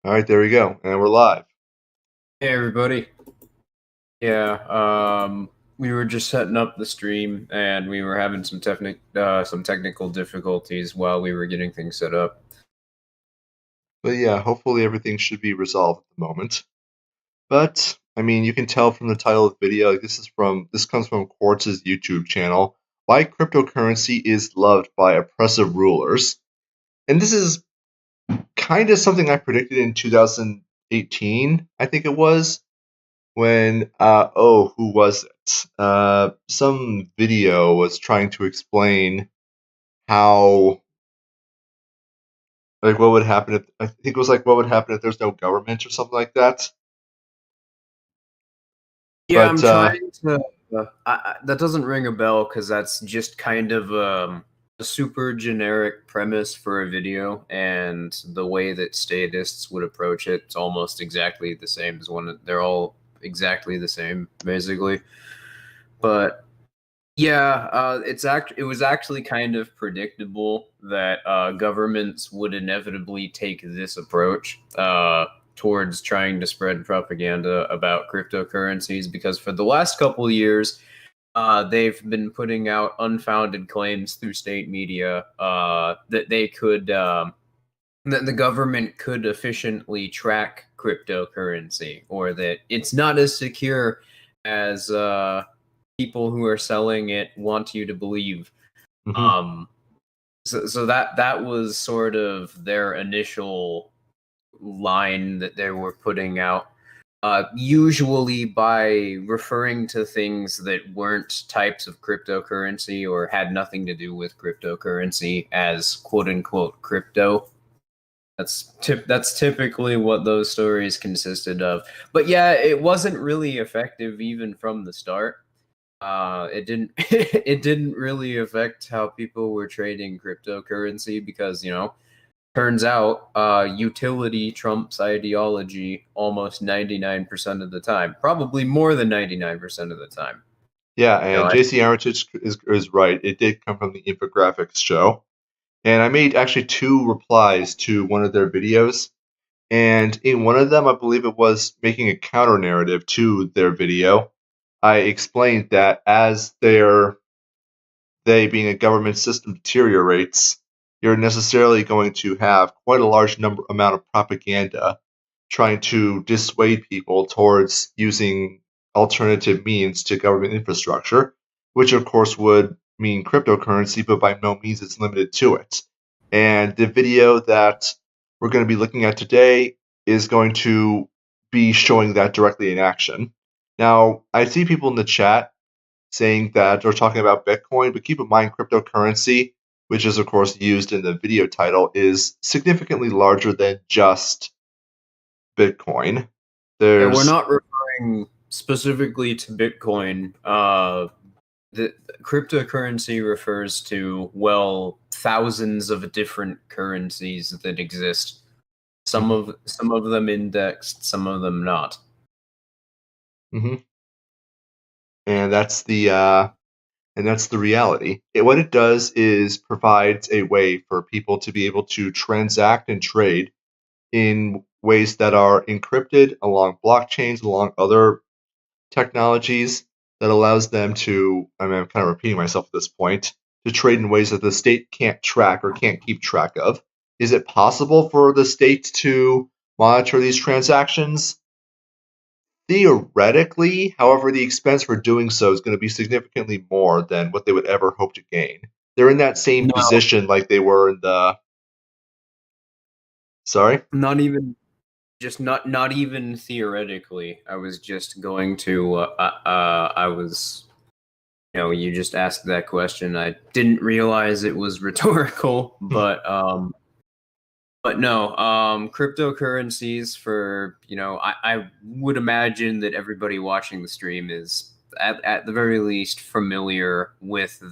All right, there we go, and we're live. Hey everybody. Yeah, we were just setting up the stream and we were having some technical difficulties while we were getting things set up. But yeah, hopefully everything should be resolved at the moment. But I mean, you can tell from the title of the video, like this comes from Quartz's YouTube channel. Why cryptocurrency is loved by oppressive rulers, and this is kind of something I predicted in 2018. I think it was when who was it? Some video was trying to explain how like what would happen if I think it was like what would happen if there's no government or something like that. Yeah, But I'm trying to. That doesn't ring a bell because that's just kind of a super generic premise for a video, and the way that statists would approach it, it's almost exactly the same as one. They're all exactly the same, basically. But yeah, it was actually kind of predictable that governments would inevitably take this approach towards trying to spread propaganda about cryptocurrencies because for the last couple of years, they've been putting out unfounded claims through state media that that the government could efficiently track cryptocurrency, or that it's not as secure as people who are selling it want you to believe. mhm. Um, so that was sort of their initial line that they were putting out. Usually by referring to things that weren't types of cryptocurrency or had nothing to do with cryptocurrency as quote unquote crypto. That's typically what those stories consisted of. But yeah, it wasn't really effective even from the start. It didn't it didn't really affect how people were trading cryptocurrency because, turns out utility trumps ideology almost 99% of the time. Probably more than 99% of the time. Yeah, You know, and I JC Armitage is right. It did come from the infographics show. And I made actually two replies to one of their videos. And in one of them, I believe it was making a counter narrative to their video. I explained that as they being a government system deteriorates, you're necessarily going to have quite a large amount of propaganda trying to dissuade people towards using alternative means to government infrastructure, which of course would mean cryptocurrency, but by no means is limited to it. And the video that we're going to be looking at today is going to be showing that directly in action. Now, I see people in the chat saying that or talking about Bitcoin, but keep in mind cryptocurrency, which is of course used in the video title, is significantly larger than just Bitcoin. yeah, we're There's not referring specifically to Bitcoin. The cryptocurrency refers to, well, thousands of different currencies that exist. mhm, Some of them indexed, some of them not. mhm. and that's the uh, and that's the reality. What it does is provides a way for people to be able to transact and trade in ways that are encrypted along blockchains, along other technologies that allows them to, I mean, I'm kind of repeating myself at this point, to trade in ways that the state can't track or can't keep track of. Is it possible for the state to monitor these transactions? Theoretically, however, the expense for doing so is going to be significantly more than what they would ever hope to gain. They're in that same No, position like they were in the. Sorry? not even just not even theoretically. I was just going to I was, you just asked that question. I didn't realize it was rhetorical, but no, cryptocurrencies for, I would imagine that everybody watching the stream is at the very least familiar with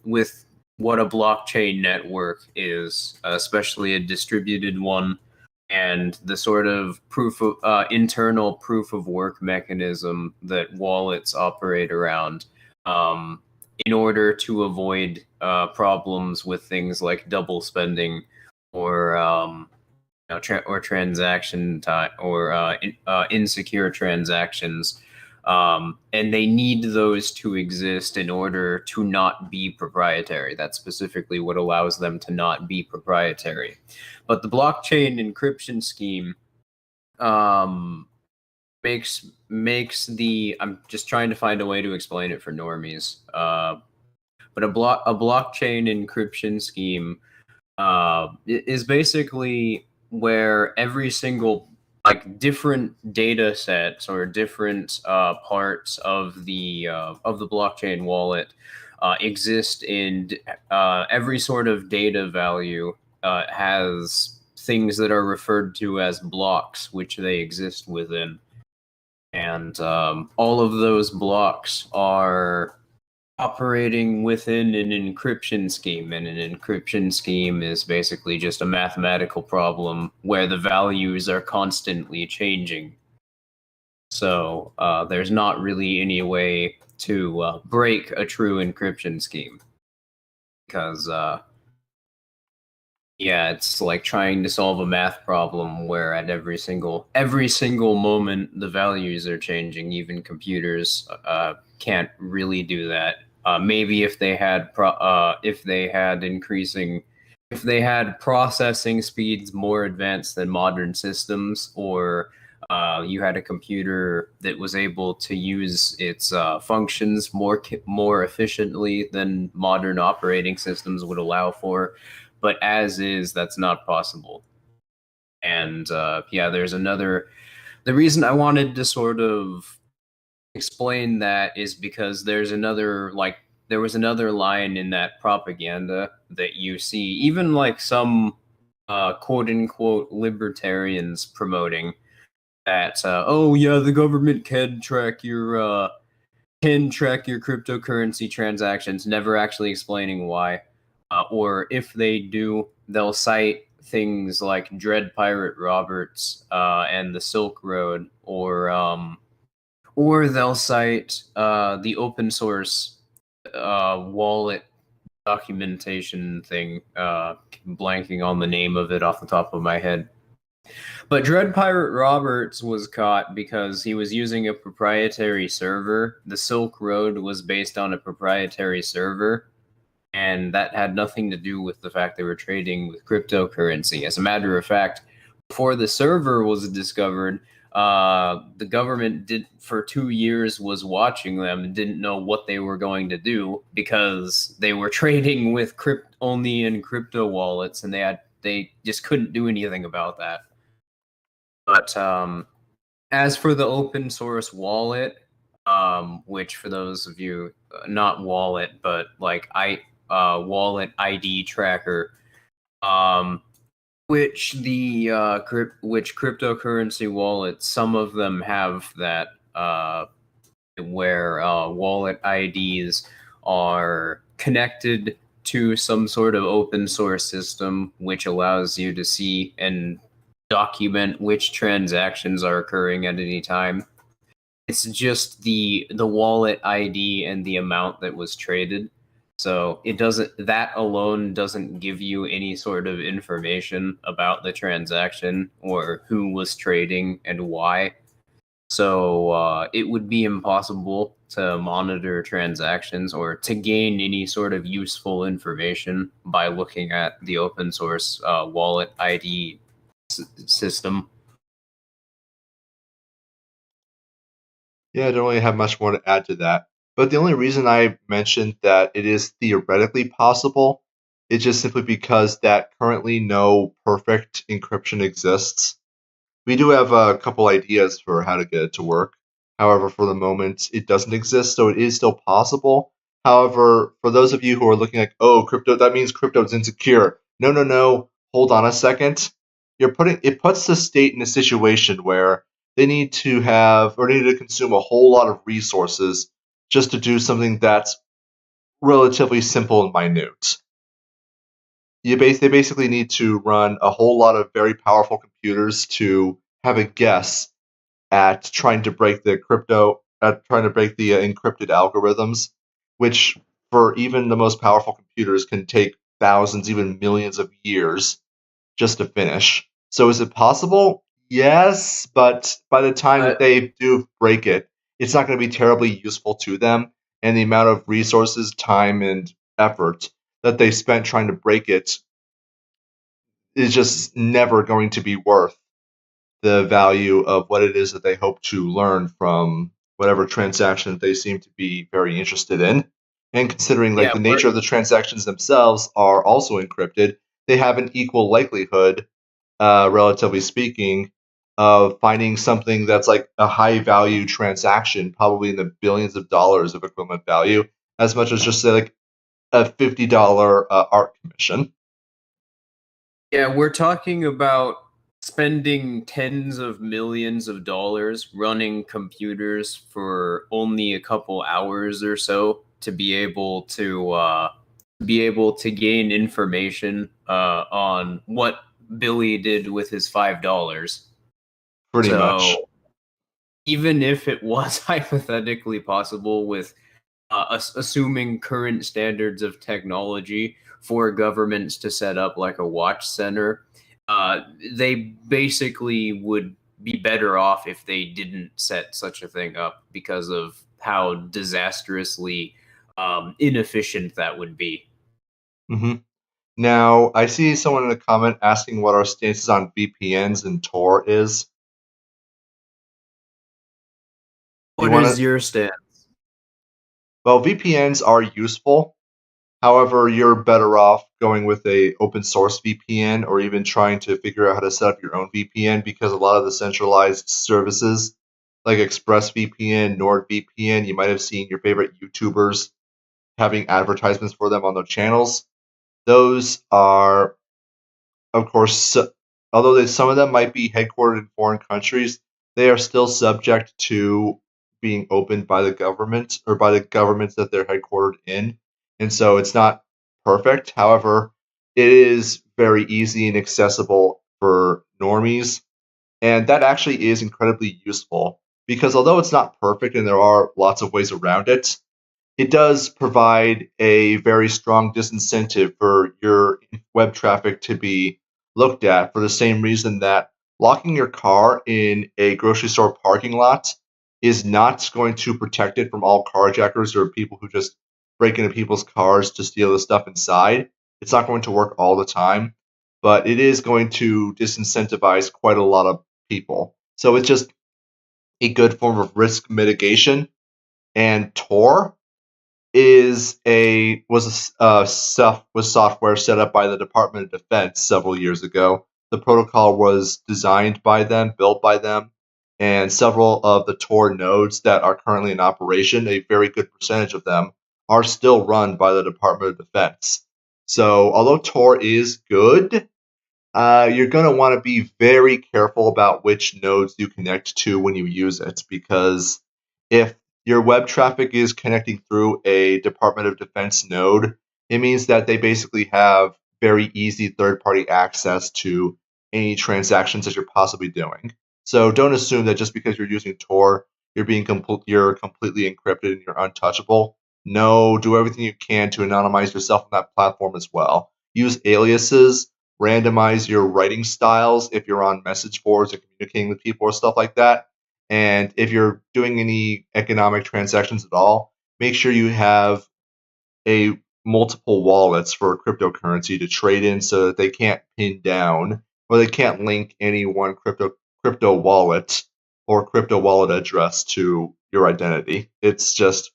with what a blockchain network is, especially a distributed one, and the sort of internal proof of work mechanism that wallets operate around, um, in order to avoid problems with things like double spending or or transaction type or insecure transactions. And they need those to exist in order to not be proprietary. That's specifically what allows them to not be proprietary. But the blockchain encryption scheme makes the I'm just trying to find a way to explain it for normies. But a blockchain encryption scheme is basically where every single different data sets or different parts of the blockchain wallet exist in every sort of data value has things that are referred to as blocks, which they exist within. And all of those blocks are operating within an encryption scheme, and an encryption scheme is basically just a mathematical problem where the values are constantly changing. So there's not really any way to break a true encryption scheme, because it's like trying to solve a math problem where at every single moment the values are changing. Even computers can't really do that. Maybe if they had processing speeds more advanced than modern systems, or you had a computer that was able to use its functions more efficiently than modern operating systems would allow for. But as is, that's not possible. And there's another. The reason I wanted to sort of explain that is because there was another line in that propaganda that you see, even like some quote unquote libertarians promoting that the government can track your cryptocurrency transactions, never actually explaining why. Or if they do, they'll cite things like Dread Pirate Roberts and the Silk Road, or they'll cite the open source wallet documentation thing. Blanking on the name of it off the top of my head. But Dread Pirate Roberts was caught because he was using a proprietary server. The Silk Road was based on a proprietary server, and that had nothing to do with the fact they were trading with cryptocurrency. As a matter of fact, before the server was discovered, the government for 2 years was watching them and didn't know what they were going to do because they were trading with only in crypto wallets, and they just couldn't do anything about that. But as for the open source wallet, which for those of you not wallet but like wallet ID tracker, which cryptocurrency wallets, some of them have that, where wallet IDs are connected to some sort of open source system, which allows you to see and document which transactions are occurring at any time. It's just the wallet ID and the amount that was traded. So that alone doesn't give you any sort of information about the transaction or who was trading and why. So it would be impossible to monitor transactions or to gain any sort of useful information by looking at the open source wallet ID system. Yeah, I don't really have much more to add to that. But the only reason I mentioned that it is theoretically possible is just simply because that currently no perfect encryption exists. We do have a couple ideas for how to get it to work. However, for the moment, it doesn't exist, so it is still possible. However, for those of you who are looking like, oh, crypto, that means crypto is insecure. No. Hold on a second. It puts the state in a situation where they need to consume a whole lot of resources just to do something that's relatively simple and minute. They basically need to run a whole lot of very powerful computers to have a guess at trying to break the encrypted algorithms, which for even the most powerful computers can take thousands, even millions of years just to finish. So is it possible? Yes, but by the time that they do break it, it's not going to be terribly useful to them, and the amount of resources, time, and effort that they spent trying to break it is just never going to be worth the value of what it is that they hope to learn from whatever transaction that they seem to be very interested in. And considering like Yeah, the nature of the transactions themselves are also encrypted, they have an equal likelihood, relatively speaking, of finding something that's like a high value transaction, probably in the billions of dollars of equivalent value, as much as just say like a $50 art commission. yeah, we're talking about spending tens of millions of dollars running computers for only a couple hours or so to be able to gain information on what Billy did with his $5. Pretty much. So even if it was hypothetically possible with assuming current standards of technology for governments to set up like a watch center, they basically would be better off if they didn't set such a thing up because of how disastrously inefficient that would be. hmm Now, I see someone in a comment asking what our stances on VPNs and Tor is. Do you What want is to? your stance? Well, VPNs are useful. However, you're better off going with a open source VPN or even trying to figure out how to set up your own VPN because a lot of the centralized services like ExpressVPN, NordVPN, you might have seen your favorite YouTubers having advertisements for them on their channels. Those are, of course, although some of them might be headquartered in foreign countries, they are still subject to being opened by the government or by the governments that they're headquartered in. And so it's not perfect. However, it is very easy and accessible for normies. And that actually is incredibly useful because although it's not perfect and there are lots of ways around it, it does provide a very strong disincentive for your web traffic to be looked at for the same reason that locking your car in a grocery store parking lot is not going to protect it from all carjackers or people who just break into people's cars to steal the stuff inside. It's not going to work all the time, but it is going to disincentivize quite a lot of people. So it's just a good form of risk mitigation. And Tor was software set up by the Department of Defense several years ago. The protocol was designed by them, built by them, and several of the Tor nodes that are currently in operation, a very good percentage of them, are still run by the Department of Defense. So, although Tor is good, you're going to want to be very careful about which nodes you connect to when you use it, because if your web traffic is connecting through a Department of Defense node, it means that they basically have very easy third-party access to any transactions that you're possibly doing. So don't assume that just because you're using Tor, you're completely encrypted and you're untouchable. No, do everything you can to anonymize yourself on that platform as well. Use aliases, randomize your writing styles if you're on message boards or communicating with people or stuff like that. And if you're doing any economic transactions at all, make sure you have a multiple wallets for cryptocurrency to trade in so that they can't pin down or they can't link any one crypto wallet or crypto wallet address to your identity. It's just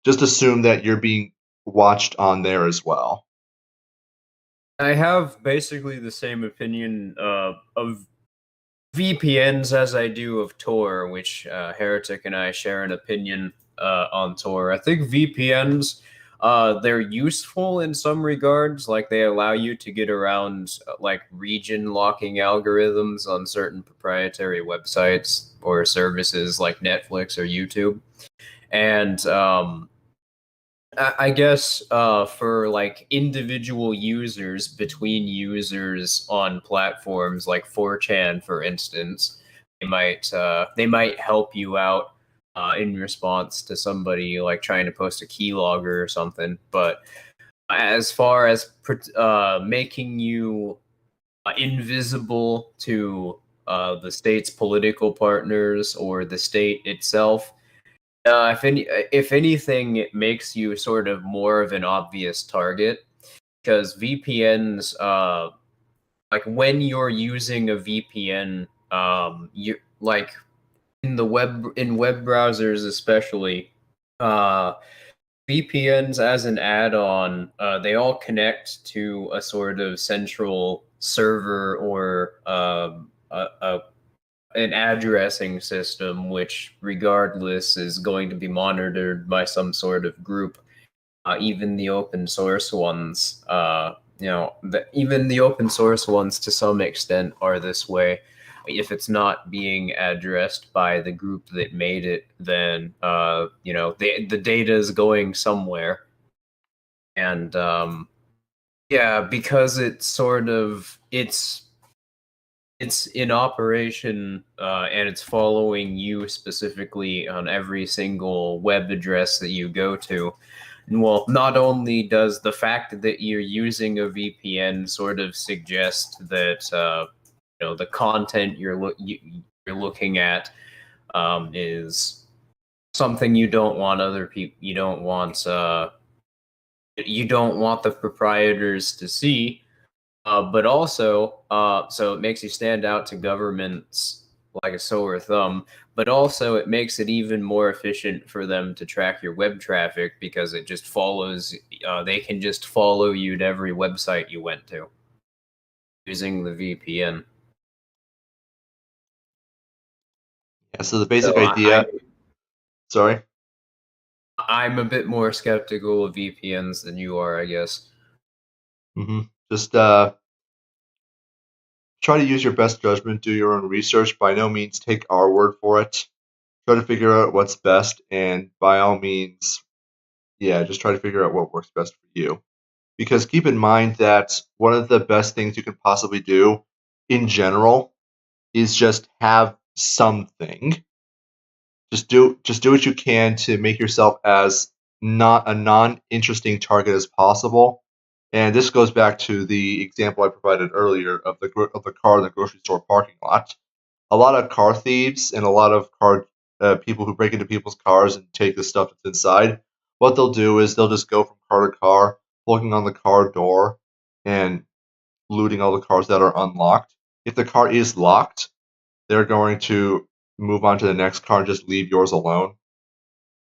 assume that you're being watched on there as well. I have basically the same opinion of VPNs as I do of Tor, which Heretic and I share an opinion on Tor. I think VPNs, they're useful in some regards, like they allow you to get around like region locking algorithms on certain proprietary websites or services like Netflix or YouTube. And I guess for like individual users between users on platforms like 4chan, for instance, they might help you out in response to somebody like trying to post a keylogger or something. But as far as making you invisible to the state's political partners or the state itself. If anything, it makes you sort of more of an obvious target because VPNs, like when you're using a VPN, you like in web browsers especially, uh, VPNs as an add-on, they all connect to a sort of central server or an addressing system, which regardless is going to be monitored by some sort of group. Even the open source ones, even the open source ones to some extent are this way. If it's not being addressed by the group that made it, then the data is going somewhere, and yeah, because it's in operation and it's following you specifically on every single web address that you go to. Well, not only does the fact that you're using a VPN sort of suggest that the content you're looking at is something you don't want other people you don't want the proprietors to see, but also so it makes you stand out to governments like a sore thumb, but also it makes it even more efficient for them to track your web traffic because it just follows, they can just follow you to every website you went to using the VPN. Yeah, so the basic So idea. Sorry. I'm a bit more skeptical of VPNs than you are, I guess. Just try to use your best judgment, do your own research. By no means take our word for it. Try to figure out what's best, and by all means, yeah, just try to figure out what works best for you. Because keep in mind that one of the best things you can possibly do in general is just have something. Just do what you can to make yourself as not a non-interesting target as possible. And this goes back to the example I provided earlier of the car in the grocery store parking lot. A lot of car thieves and a lot of car people who break into people's cars and take the stuff that's inside. What they'll do is they'll just go from car to car, looking on the car door and looting all the cars that are unlocked. If the car is locked, they're going to move on to the next car and just leave yours alone.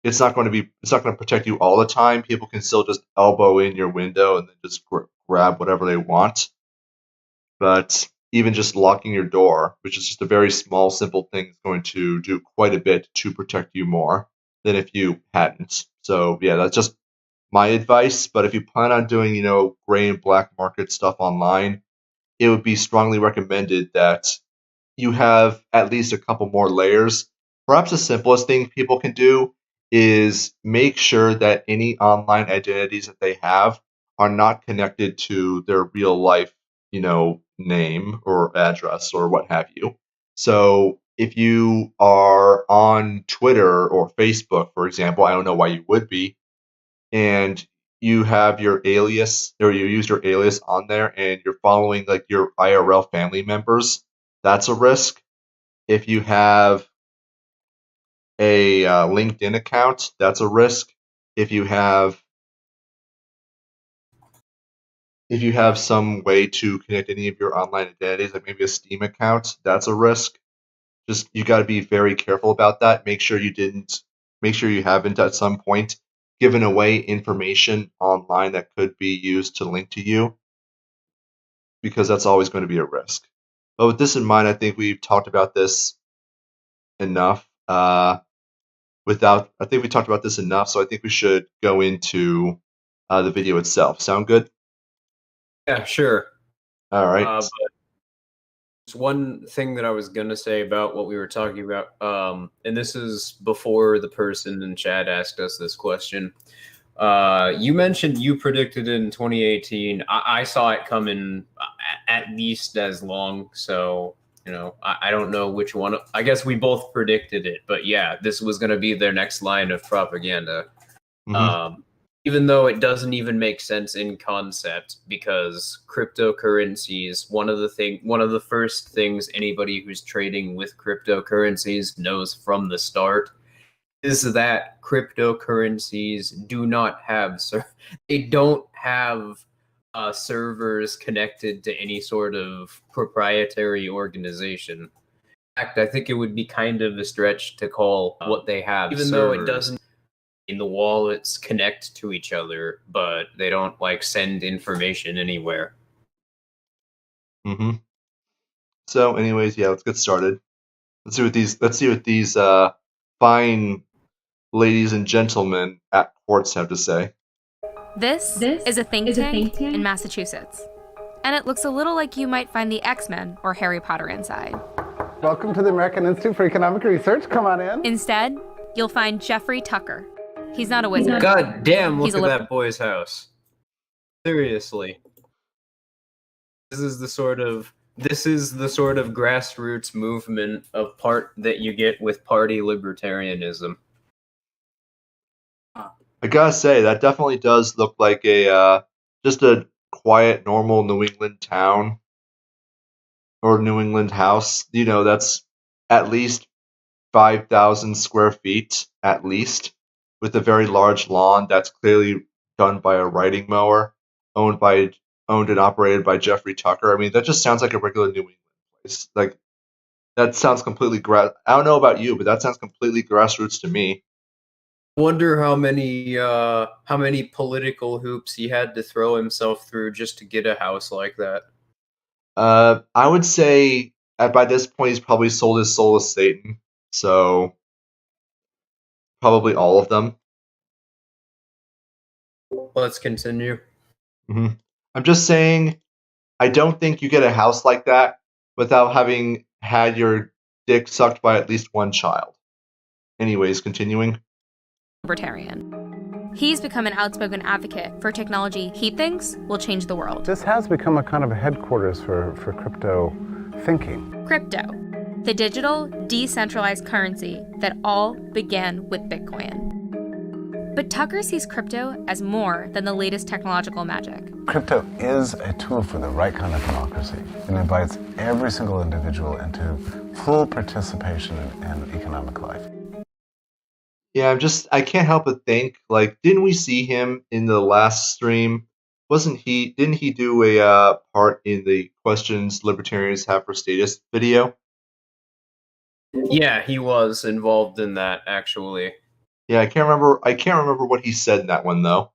It's not going to protect you all the time. People can still just elbow in your window and then just grab whatever they want. But even just locking your door, which is just a very small, simple thing, is going to do quite a bit to protect you more than if you hadn't. So yeah, that's just my advice. But if you plan on doing, gray and black market stuff online, it would be strongly recommended that you have at least a couple more layers. Perhaps the simplest thing people can do is make sure that any online identities that they have are not connected to their real life, name or address or what have you. So if you are on Twitter or Facebook, for example, I don't know why you would be, and you have your alias or you use your alias on there and you're following like your IRL family members, that's a risk. If you have a LinkedIn account, that's a risk. If you have some way to connect any of your online identities, like maybe a Steam account, that's a risk. Just you got to be very careful about that. Make sure you haven't at some point given away information online that could be used to link to you, because that's always going to be a risk. But with this in mind, I think we've talked about this enough. I think we talked about this enough, so I think we should go into the video itself. Sound good? Yeah, sure. All right. But there's one thing that I was gonna say about what we were talking about, and this is before the person in chat asked us this question. You mentioned you predicted it in 2018. I saw it coming at least as long, so I don't know which one. I guess we both predicted it, but yeah, this was going to be their next line of propaganda. Mm-hmm. even though it doesn't even make sense in concept, because cryptocurrencies, one of the first things anybody who's trading with cryptocurrencies knows from the start is that cryptocurrencies do not have they don't have servers connected to any sort of proprietary organization. In fact, I think it would be kind of a stretch to call what they have, even though it doesn't in the wallets connect to each other, but they don't like send information anywhere. Mm-hmm. So, anyways, yeah, let's get started. Let's see what these fine ladies and gentlemen at Quartz have to say. This is a think tank in Massachusetts, and it looks a little like you might find the X-Men or Harry Potter inside. Welcome to the American Institute for Economic Research. Come on in. Instead, you'll find Jeffrey Tucker. He's not a wizard. God damn, look at that boy's house. Seriously. This is the sort of grassroots movement of part that you get with party libertarianism. I gotta say, that definitely does look like a just a quiet, normal New England town or New England house. You know, that's at least 5,000 square feet, at least, with a very large lawn that's clearly done by a riding mower, owned and operated by Jeffrey Tucker. I mean, that just sounds like a regular New England place. Like, that sounds completely I don't know about you, but that sounds completely grassroots to me. Wonder how many political hoops he had to throw himself through just to get a house like that. I would say by this point he's probably sold his soul to Satan, so probably all of them. Let's continue. Mm-hmm. I'm just saying, I don't think you get a house like that without having had your dick sucked by at least one child. Anyways, continuing. Libertarian. He's become an outspoken advocate for technology he thinks will change the world. This has become a kind of a headquarters for crypto thinking. Crypto, the digital, decentralized currency that all began with Bitcoin. But Tucker sees crypto as more than the latest technological magic. Crypto is a tool for the right kind of democracy. It invites every single individual into full participation in economic life. Yeah, I can't help but think, like, didn't we see him in the last stream? Didn't he do a part in the questions libertarians have for status video? Yeah, he was involved in that, actually. Yeah, I can't remember what he said in that one, though.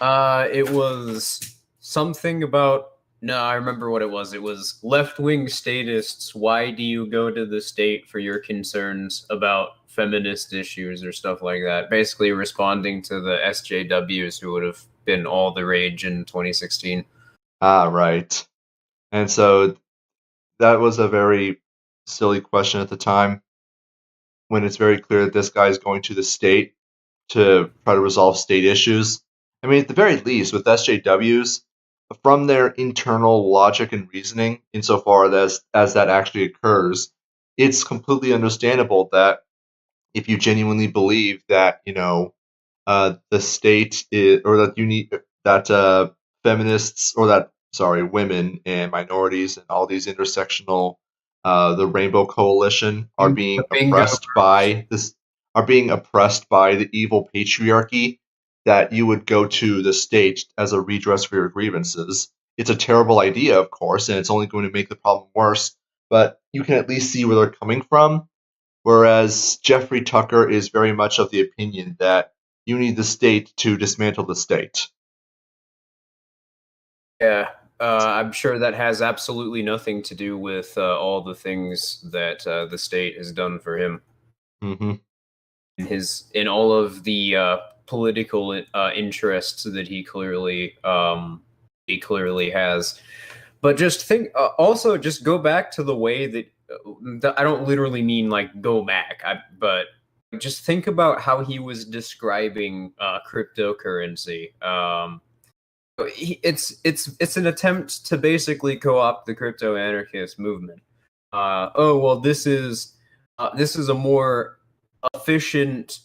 It was something about... No, I remember what it was. It was left-wing statists, why do you go to the state for your concerns about feminist issues or stuff like that? Basically responding to the SJWs who would have been all the rage in 2016. Ah, right. And so that was a very silly question at the time, when it's very clear that this guy is going to the state to try to resolve state issues. I mean, at the very least, with SJWs, from their internal logic and reasoning, insofar as that actually occurs, it's completely understandable that if you genuinely believe that, the state is, or that you need that feminists, or that, women and minorities and all these intersectional, the Rainbow Coalition are being oppressed by the evil patriarchy, that you would go to the state as a redress for your grievances. It's a terrible idea, of course, and it's only going to make the problem worse, but you can at least see where they're coming from. Whereas Jeffrey Tucker is very much of the opinion that you need the state to dismantle the state. Yeah, I'm sure that has absolutely nothing to do with all the things that the state has done for him. Mm-hmm. In all of the political interests that he clearly has. But just think, also just go back to the way that I don't literally mean like go back, but just think about how he was describing cryptocurrency. It's an attempt to basically co-opt the crypto anarchist movement. This is a more efficient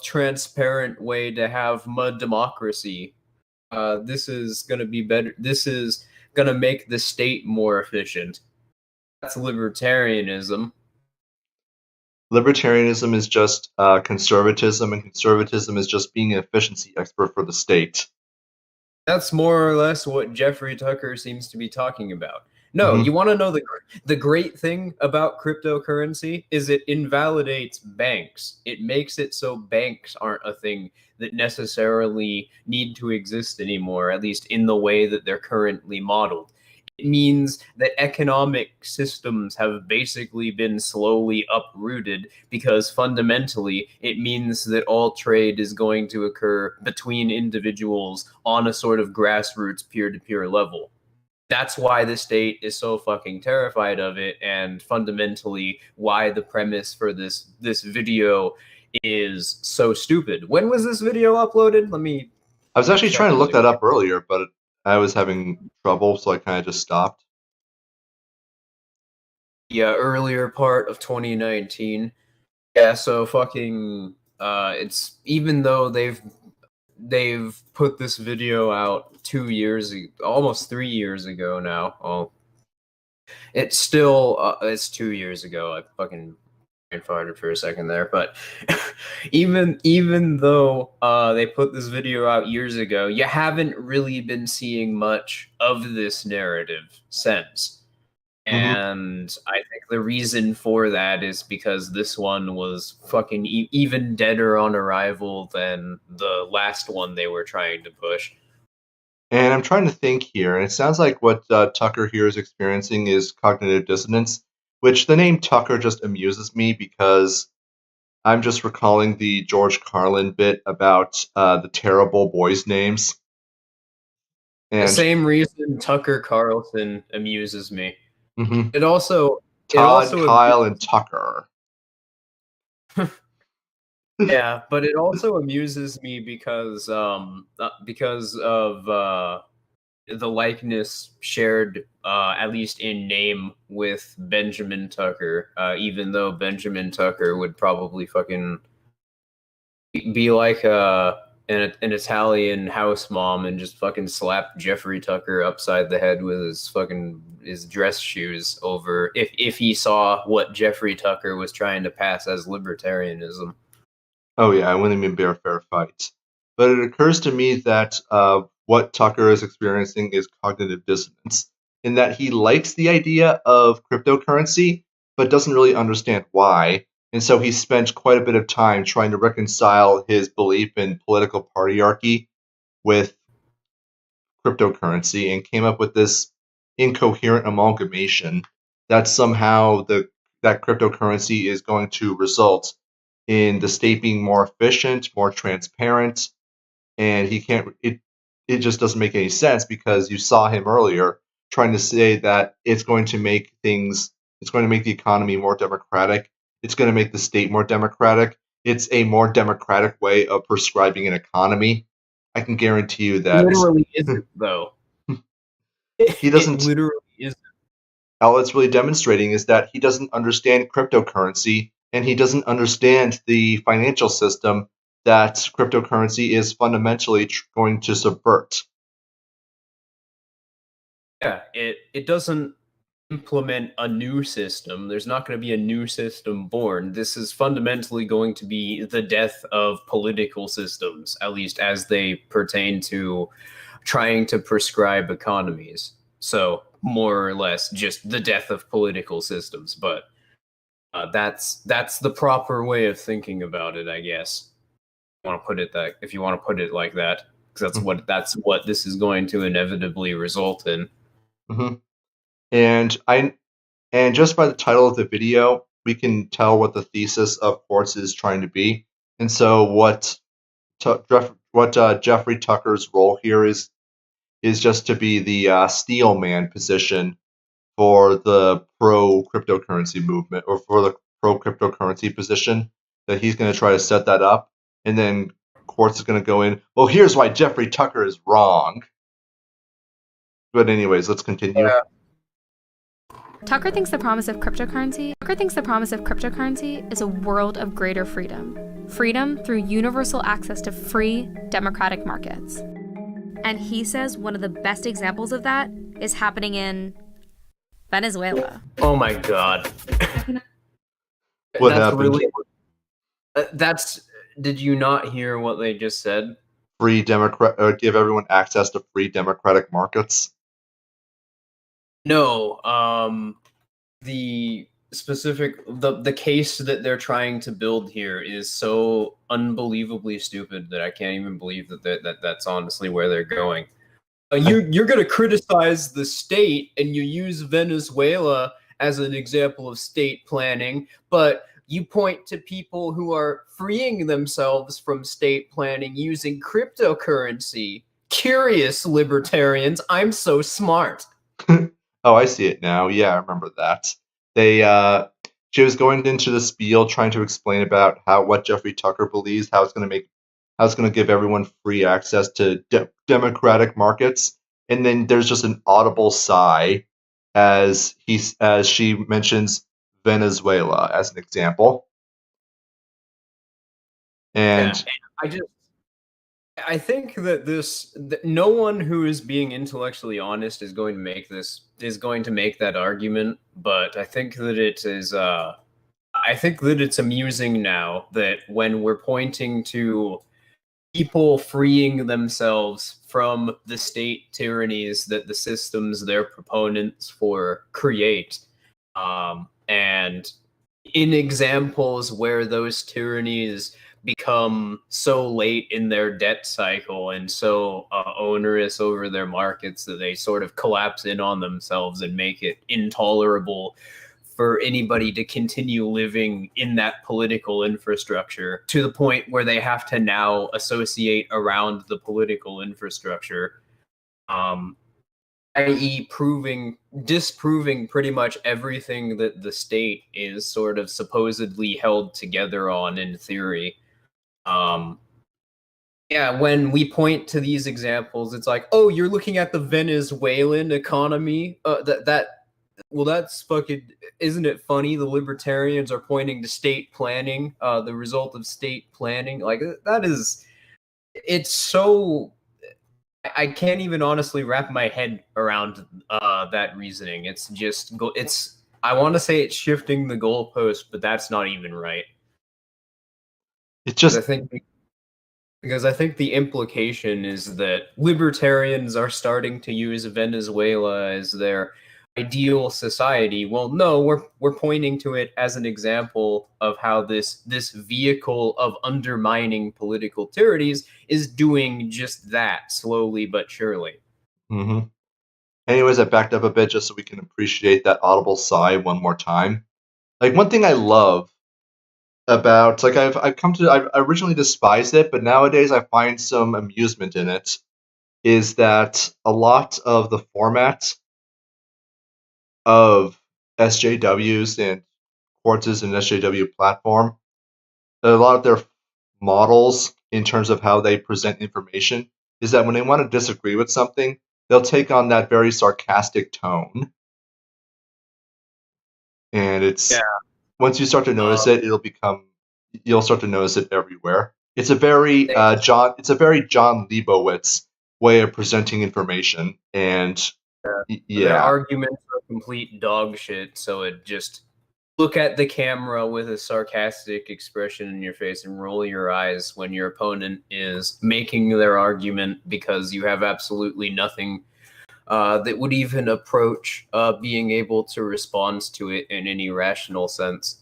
transparent way to have a democracy. This is gonna be better. This is gonna make the state more efficient. That's libertarianism. Libertarianism is just conservatism, and conservatism is just being an efficiency expert for the state. That's more or less what Jeffrey Tucker seems to be talking about. No, Mhm. you want to know the great thing about cryptocurrency is it invalidates banks. It makes it so banks aren't a thing that necessarily need to exist anymore, at least in the way that they're currently modeled. It means that economic systems have basically been slowly uprooted because fundamentally it means that all trade is going to occur between individuals on a sort of grassroots peer-to-peer level. That's why the state is so fucking terrified of it, and fundamentally why the premise for this video is so stupid. When was this video uploaded? I was actually check trying to look really that up earlier, but I was having trouble, so I kind of just stopped. Yeah, earlier part of 2019. Yeah, so fucking it's, even though they've put this video out 2 years, almost 3 years ago now. Oh, it's still it's 2 years ago. I fucking farted for a second there, but even though they put this video out years ago, you haven't really been seeing much of this narrative since. And I think the reason for that is because this one was fucking even deader on arrival than the last one they were trying to push. And I'm trying to think here, and it sounds like what Tucker here is experiencing is cognitive dissonance, which the name Tucker just amuses me because I'm just recalling the George Carlin bit about the terrible boys' names. The And same reason Tucker Carlson amuses me. Mhm. It also Todd, Kyle, and Tucker. yeah, but it also amuses me because of the likeness shared, at least in name, with Benjamin Tucker. Even though Benjamin Tucker would probably fucking be like an Italian house mom and just fucking slap Jeffrey Tucker upside the head with his dress shoes over if he saw what Jeffrey Tucker was trying to pass as libertarianism. Oh yeah, I wouldn't even bear a fair fight. But it occurs to me that what Tucker is experiencing is cognitive dissonance, in that he likes the idea of cryptocurrency, but doesn't really understand why. And so he spent quite a bit of time trying to reconcile his belief in political partyarchy with cryptocurrency and came up with this incoherent amalgamation that somehow that cryptocurrency is going to result in the state being more efficient, more transparent, and it just doesn't make any sense because you saw him earlier trying to say that it's going to make the economy more democratic, it's going to make the state more democratic, it's a more democratic way of prescribing an economy. I can guarantee you that It literally isn't, though. he doesn't. It literally isn't. All it's really demonstrating is that he doesn't understand cryptocurrency and he doesn't understand the financial system that cryptocurrency is fundamentally going to subvert. Yeah, it doesn't implement a new system. There's not going to be a new system born. This is fundamentally going to be the death of political systems, at least as they pertain to trying to prescribe economies. So more or less just the death of political systems, but that's the proper way of thinking about it, I guess. If you want to put it like that, because that's what this is going to inevitably result in. Mm-hmm. And just by the title of the video, we can tell what the thesis of Quartz is trying to be. And so what Jeffrey Tucker's role here is just to be the steel man position for the pro cryptocurrency movement, or for the pro cryptocurrency position, that he's going to try to set that up. And then Quartz is going to go in, well, here's why Jeffrey Tucker is wrong. But anyways, let's continue. Yeah. Tucker thinks the promise of cryptocurrency is a world of greater freedom. freedom through universal access to free, democratic markets. And he says one of the best examples of that is happening in Venezuela. Oh my God. What That's happened? really. Did you not hear what they just said? Give everyone access to free democratic markets. No. The the case that they're trying to build here is so unbelievably stupid that I can't even believe that's honestly where they're going. You're going to criticize the state and you use Venezuela as an example of state planning, but you point to people who are freeing themselves from state planning using cryptocurrency. Curious libertarians, I'm so smart. Oh, I see it now. Yeah, I remember that. She was going into the spiel trying to explain about what Jeffrey Tucker believes, how it's going to give everyone free access to democratic markets, and then there's just an audible sigh as she mentions Venezuela as an example. And I think that no one who is being intellectually honest is going to make that argument, but I think that it's amusing now that when we're pointing to people freeing themselves from the state tyrannies that the systems their proponents for create, and in examples where those tyrannies become so late in their debt cycle and so onerous over their markets that they sort of collapse in on themselves and make it intolerable for anybody to continue living in that political infrastructure, to the point where they have to now associate around the political infrastructure, i.e. disproving pretty much everything that the state is sort of supposedly held together on in theory. When we point to these examples, it's like, oh, you're looking at the Venezuelan economy. That's fucking. Isn't it funny? The libertarians are pointing to state planning, the result of state planning. Like that is, it's so. I can't even honestly wrap my head around that reasoning. It's just I want to say it's shifting the goalpost, but that's not even right. It's just because I think the implication is that libertarians are starting to use Venezuela as their ideal society. Well, no, we're pointing to it as an example of how this vehicle of undermining political tyrannies is doing just that, slowly but surely. Mm-hmm. Anyways, I backed up a bit just so we can appreciate that audible sigh one more time. Like, one thing I love about, like, I originally despised it, but nowadays I find some amusement in it, is that a lot of the format of SJWs and Quartz's and SJW platform, a lot of their models in terms of how they present information is that when they want to disagree with something, they'll take on that very sarcastic tone. And it's once you start to notice it, you'll start to notice it everywhere. It's a very John Leibowitz way of presenting information, and their arguments are complete dog shit. So it just look at the camera with a sarcastic expression in your face and roll your eyes when your opponent is making their argument, because you have absolutely nothing that would even approach being able to respond to it in any rational sense.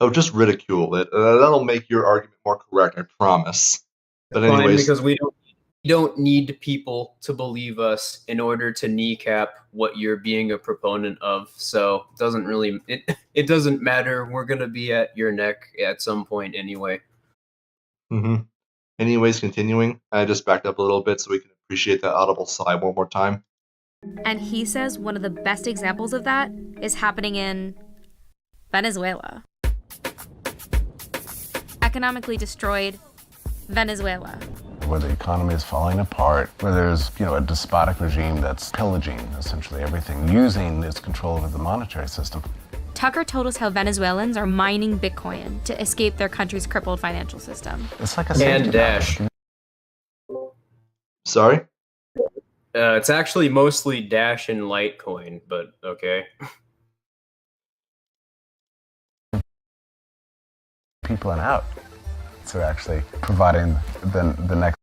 Oh, just ridicule it. That'll make your argument more correct, I promise. But anyways, because we don't need people to believe us in order to kneecap what you're being a proponent of. So it doesn't matter. We're gonna be at your neck at some point anyway. Mm-hmm. Anyways, continuing, I just backed up a little bit so we can appreciate that audible sigh one more time. And he says one of the best examples of that is happening in Venezuela. Economically destroyed Venezuela. Where the economy is falling apart, where there's, a despotic regime that's pillaging essentially everything, using its control over the monetary system. Tucker told us how Venezuelans are mining Bitcoin to escape their country's crippled financial system. It's like a And Dash. Sorry? It's actually mostly Dash and Litecoin, but okay. People and out. So actually providing the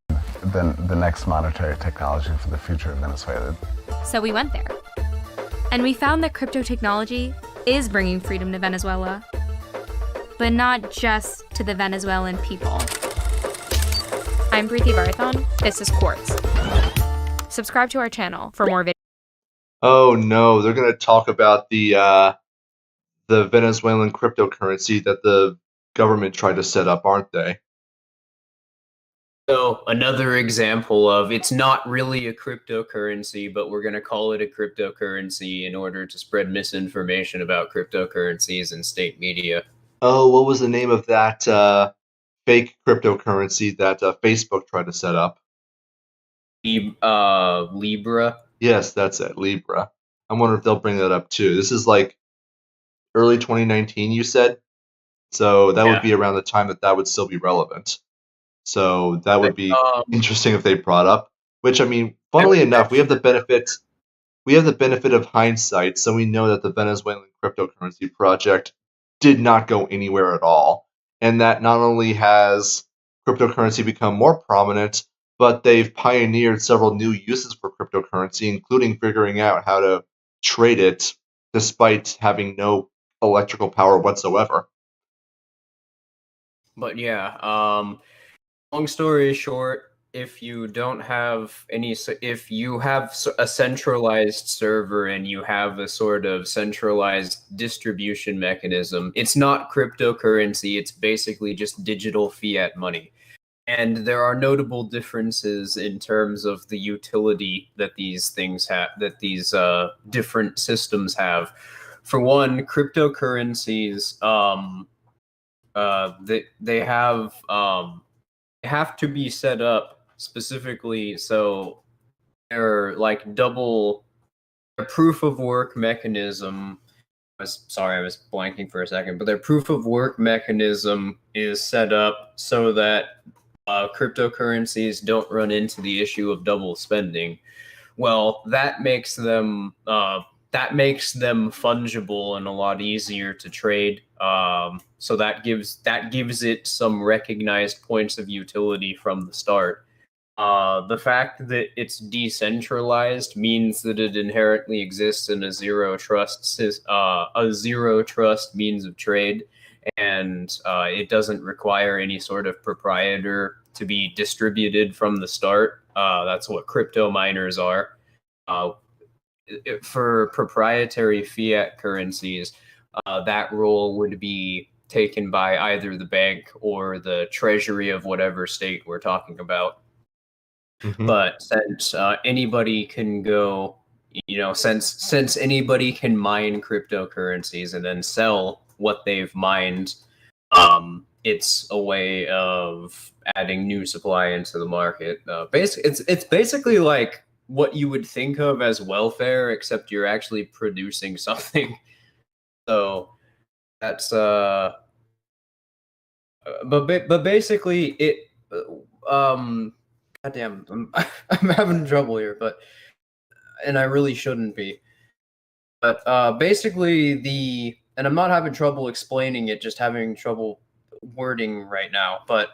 next monetary technology for the future of Venezuela. So we went there. And we found that crypto technology is bringing freedom to Venezuela, but not just to the Venezuelan people. I'm Preeti Varathan. This is Quartz. Subscribe to our channel for more videos. Oh no, they're going to talk about the Venezuelan cryptocurrency that the government tried to set up, aren't they? So another example of it's not really a cryptocurrency, but we're going to call it a cryptocurrency in order to spread misinformation about cryptocurrencies in state media. Oh, what was the name of that fake cryptocurrency that Facebook tried to set up? Libra. Yes, that's it, Libra. I wonder if they'll bring that up too. This is like early 2019, you said? So that would be around the time that would still be relevant. So that would be interesting if they brought up. Which, I mean, funnily enough, we have the benefit of hindsight, so we know that the Venezuelan cryptocurrency project did not go anywhere at all, and that not only has cryptocurrency become more prominent, but they've pioneered several new uses for cryptocurrency, including figuring out how to trade it despite having no electrical power whatsoever. But yeah, long story short, if you have a centralized server and you have a sort of centralized distribution mechanism, it's not cryptocurrency, it's basically just digital fiat money. And there are notable differences in terms of the utility that these things have, that these different systems have. For one, cryptocurrencies, they have to be set up specifically so they're like a proof of work mechanism. I was blanking for a second, but their proof of work mechanism is set up so that cryptocurrencies don't run into the issue of double spending. Well, that makes them fungible and a lot easier to trade. So that gives it some recognized points of utility from the start. The fact that it's decentralized means that it inherently exists in a zero trust means of trade, and it doesn't require any sort of proprietor to be distributed from the start. That's what crypto miners are. For proprietary fiat currencies, that role would be taken by either the bank or the treasury of whatever state we're talking about. Mm-hmm. But since anybody can go, since anybody can mine cryptocurrencies and then sell what they've mined, it's a way of adding new supply into the market. It's basically like what you would think of as welfare, except you're actually producing something. So that's but basically it goddamn, I'm having trouble here, and I really shouldn't be. But basically and I'm not having trouble explaining it, just having trouble wording right now. But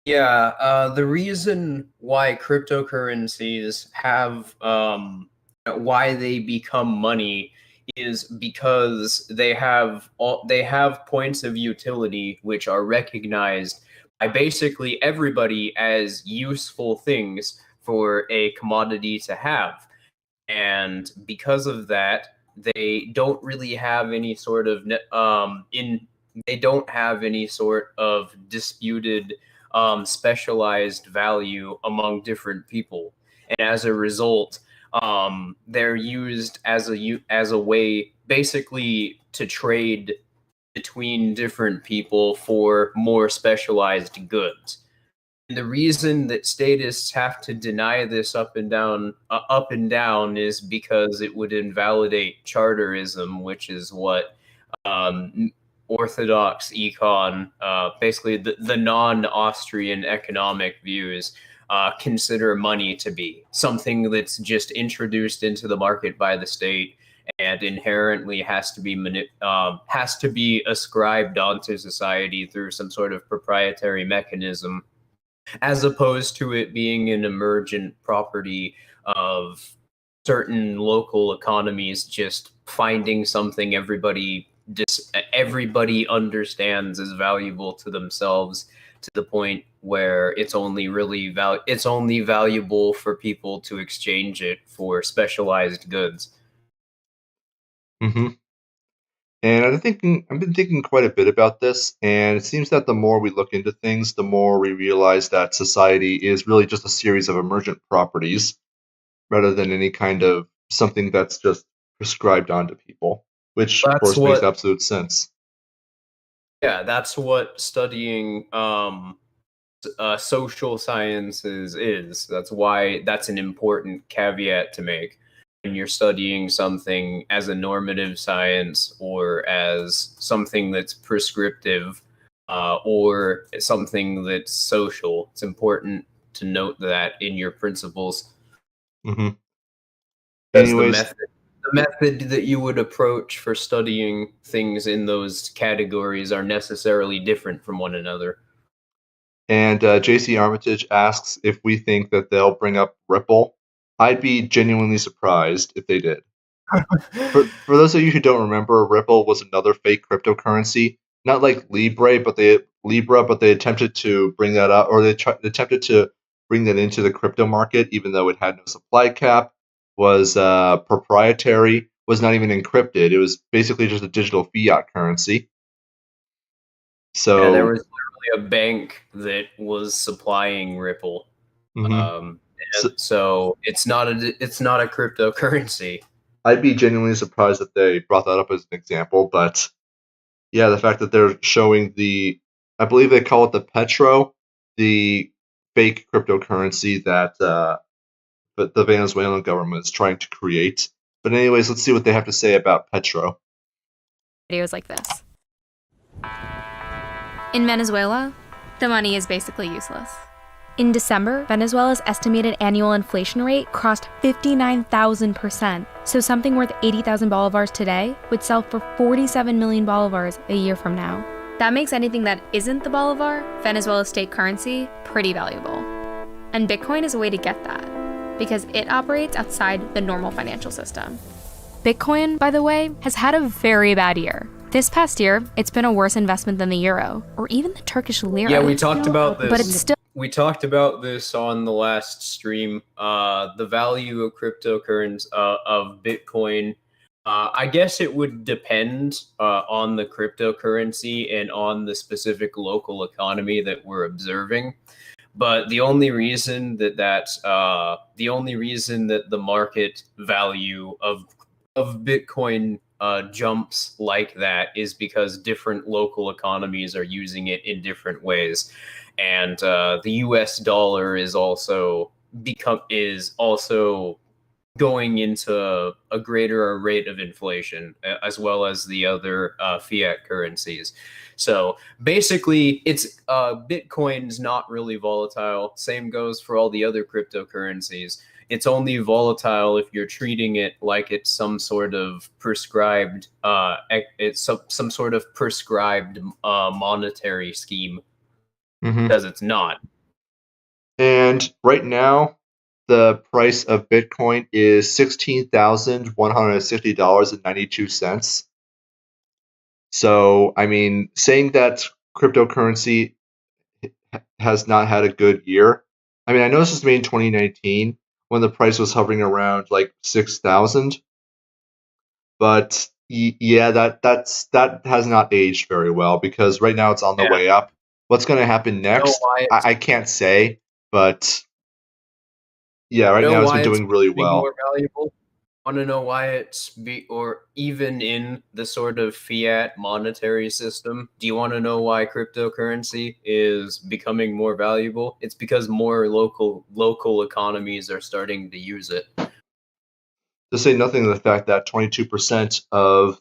yeah, the reason why cryptocurrencies have why they become money is because they have points of utility which are recognized by basically everybody as useful things for a commodity to have. And because of that, they don't really have any sort of disputed specialized value among different people. And as a result, they're used as a way basically to trade between different people for more specialized goods. And the reason that statists have to deny this up and down is because it would invalidate charterism, which is what orthodox econ, basically the non-Austrian economic views, consider money to be something that's just introduced into the market by the state and inherently has to be ascribed onto society through some sort of proprietary mechanism, as opposed to it being an emergent property of certain local economies just finding something everybody understands is valuable to themselves, to the point where it's only valuable for people to exchange it for specialized goods. Mm-hmm. And I've been thinking quite a bit about this, and it seems that the more we look into things, the more we realize that society is really just a series of emergent properties, rather than any kind of something that's just prescribed onto people, which of course makes absolute sense. Yeah, that's what studying social sciences is. That's why that's an important caveat to make when you're studying something as a normative science or as something that's prescriptive, or something that's social. It's important to note that in your principles. Mm-hmm. Anyways, the method that you would approach for studying things in those categories are necessarily different from one another. And JC Armitage asks if we think that they'll bring up Ripple. I'd be genuinely surprised if they did. For those of you who don't remember, Ripple was another fake cryptocurrency, not like Libra, but they attempted to bring that up, or they attempted to bring that into the crypto market, even though it had no supply cap, was proprietary, was not even encrypted. It was basically just a digital fiat currency. So there was literally a bank that was supplying Ripple. Mm-hmm. So it's not a cryptocurrency. I'd be genuinely surprised if they brought that up as an example, but yeah, the fact that they're showing I believe they call it the Petro, the fake cryptocurrency that the Venezuelan government is trying to create. But anyways, let's see what they have to say about Petro. Videos like this. In Venezuela, the money is basically useless. In December, Venezuela's estimated annual inflation rate crossed 59,000%. So something worth 80,000 bolivars today would sell for 47 million bolivars a year from now. That makes anything that isn't the bolivar, Venezuela's state currency, pretty valuable. And Bitcoin is a way to get that, because it operates outside the normal financial system. Bitcoin, by the way, has had a very bad year. This past year, it's been a worse investment than the euro, or even the Turkish lira. Yeah, we talked about this. But it's still... We talked about this on the last stream. The value of cryptocurrency, of Bitcoin, I guess it would depend on the cryptocurrency and on the specific local economy that we're observing. But the only reason that the market value of Bitcoin jumps like that is because different local economies are using it in different ways. And the U.S. dollar is also going into a greater rate of inflation, as well as the other fiat currencies. So basically, it's Bitcoin's not really volatile. Same goes for all the other cryptocurrencies. It's only volatile if you're treating it like it's some sort of prescribed monetary scheme. Because it's not. And right now, the price of Bitcoin is $16,160.92. So, I mean, saying that cryptocurrency has not had a good year. I mean, I know this was made in 2019 when the price was hovering around like 6,000. But yeah, that has not aged very well, because right now it's on the way up. What's going to happen next? I can't say, but yeah, right now it's been doing really well. More valuable? Want to know why or even in the sort of fiat monetary system? Do you want to know why cryptocurrency is becoming more valuable? It's because more local economies are starting to use it. To say nothing of the fact that 22% of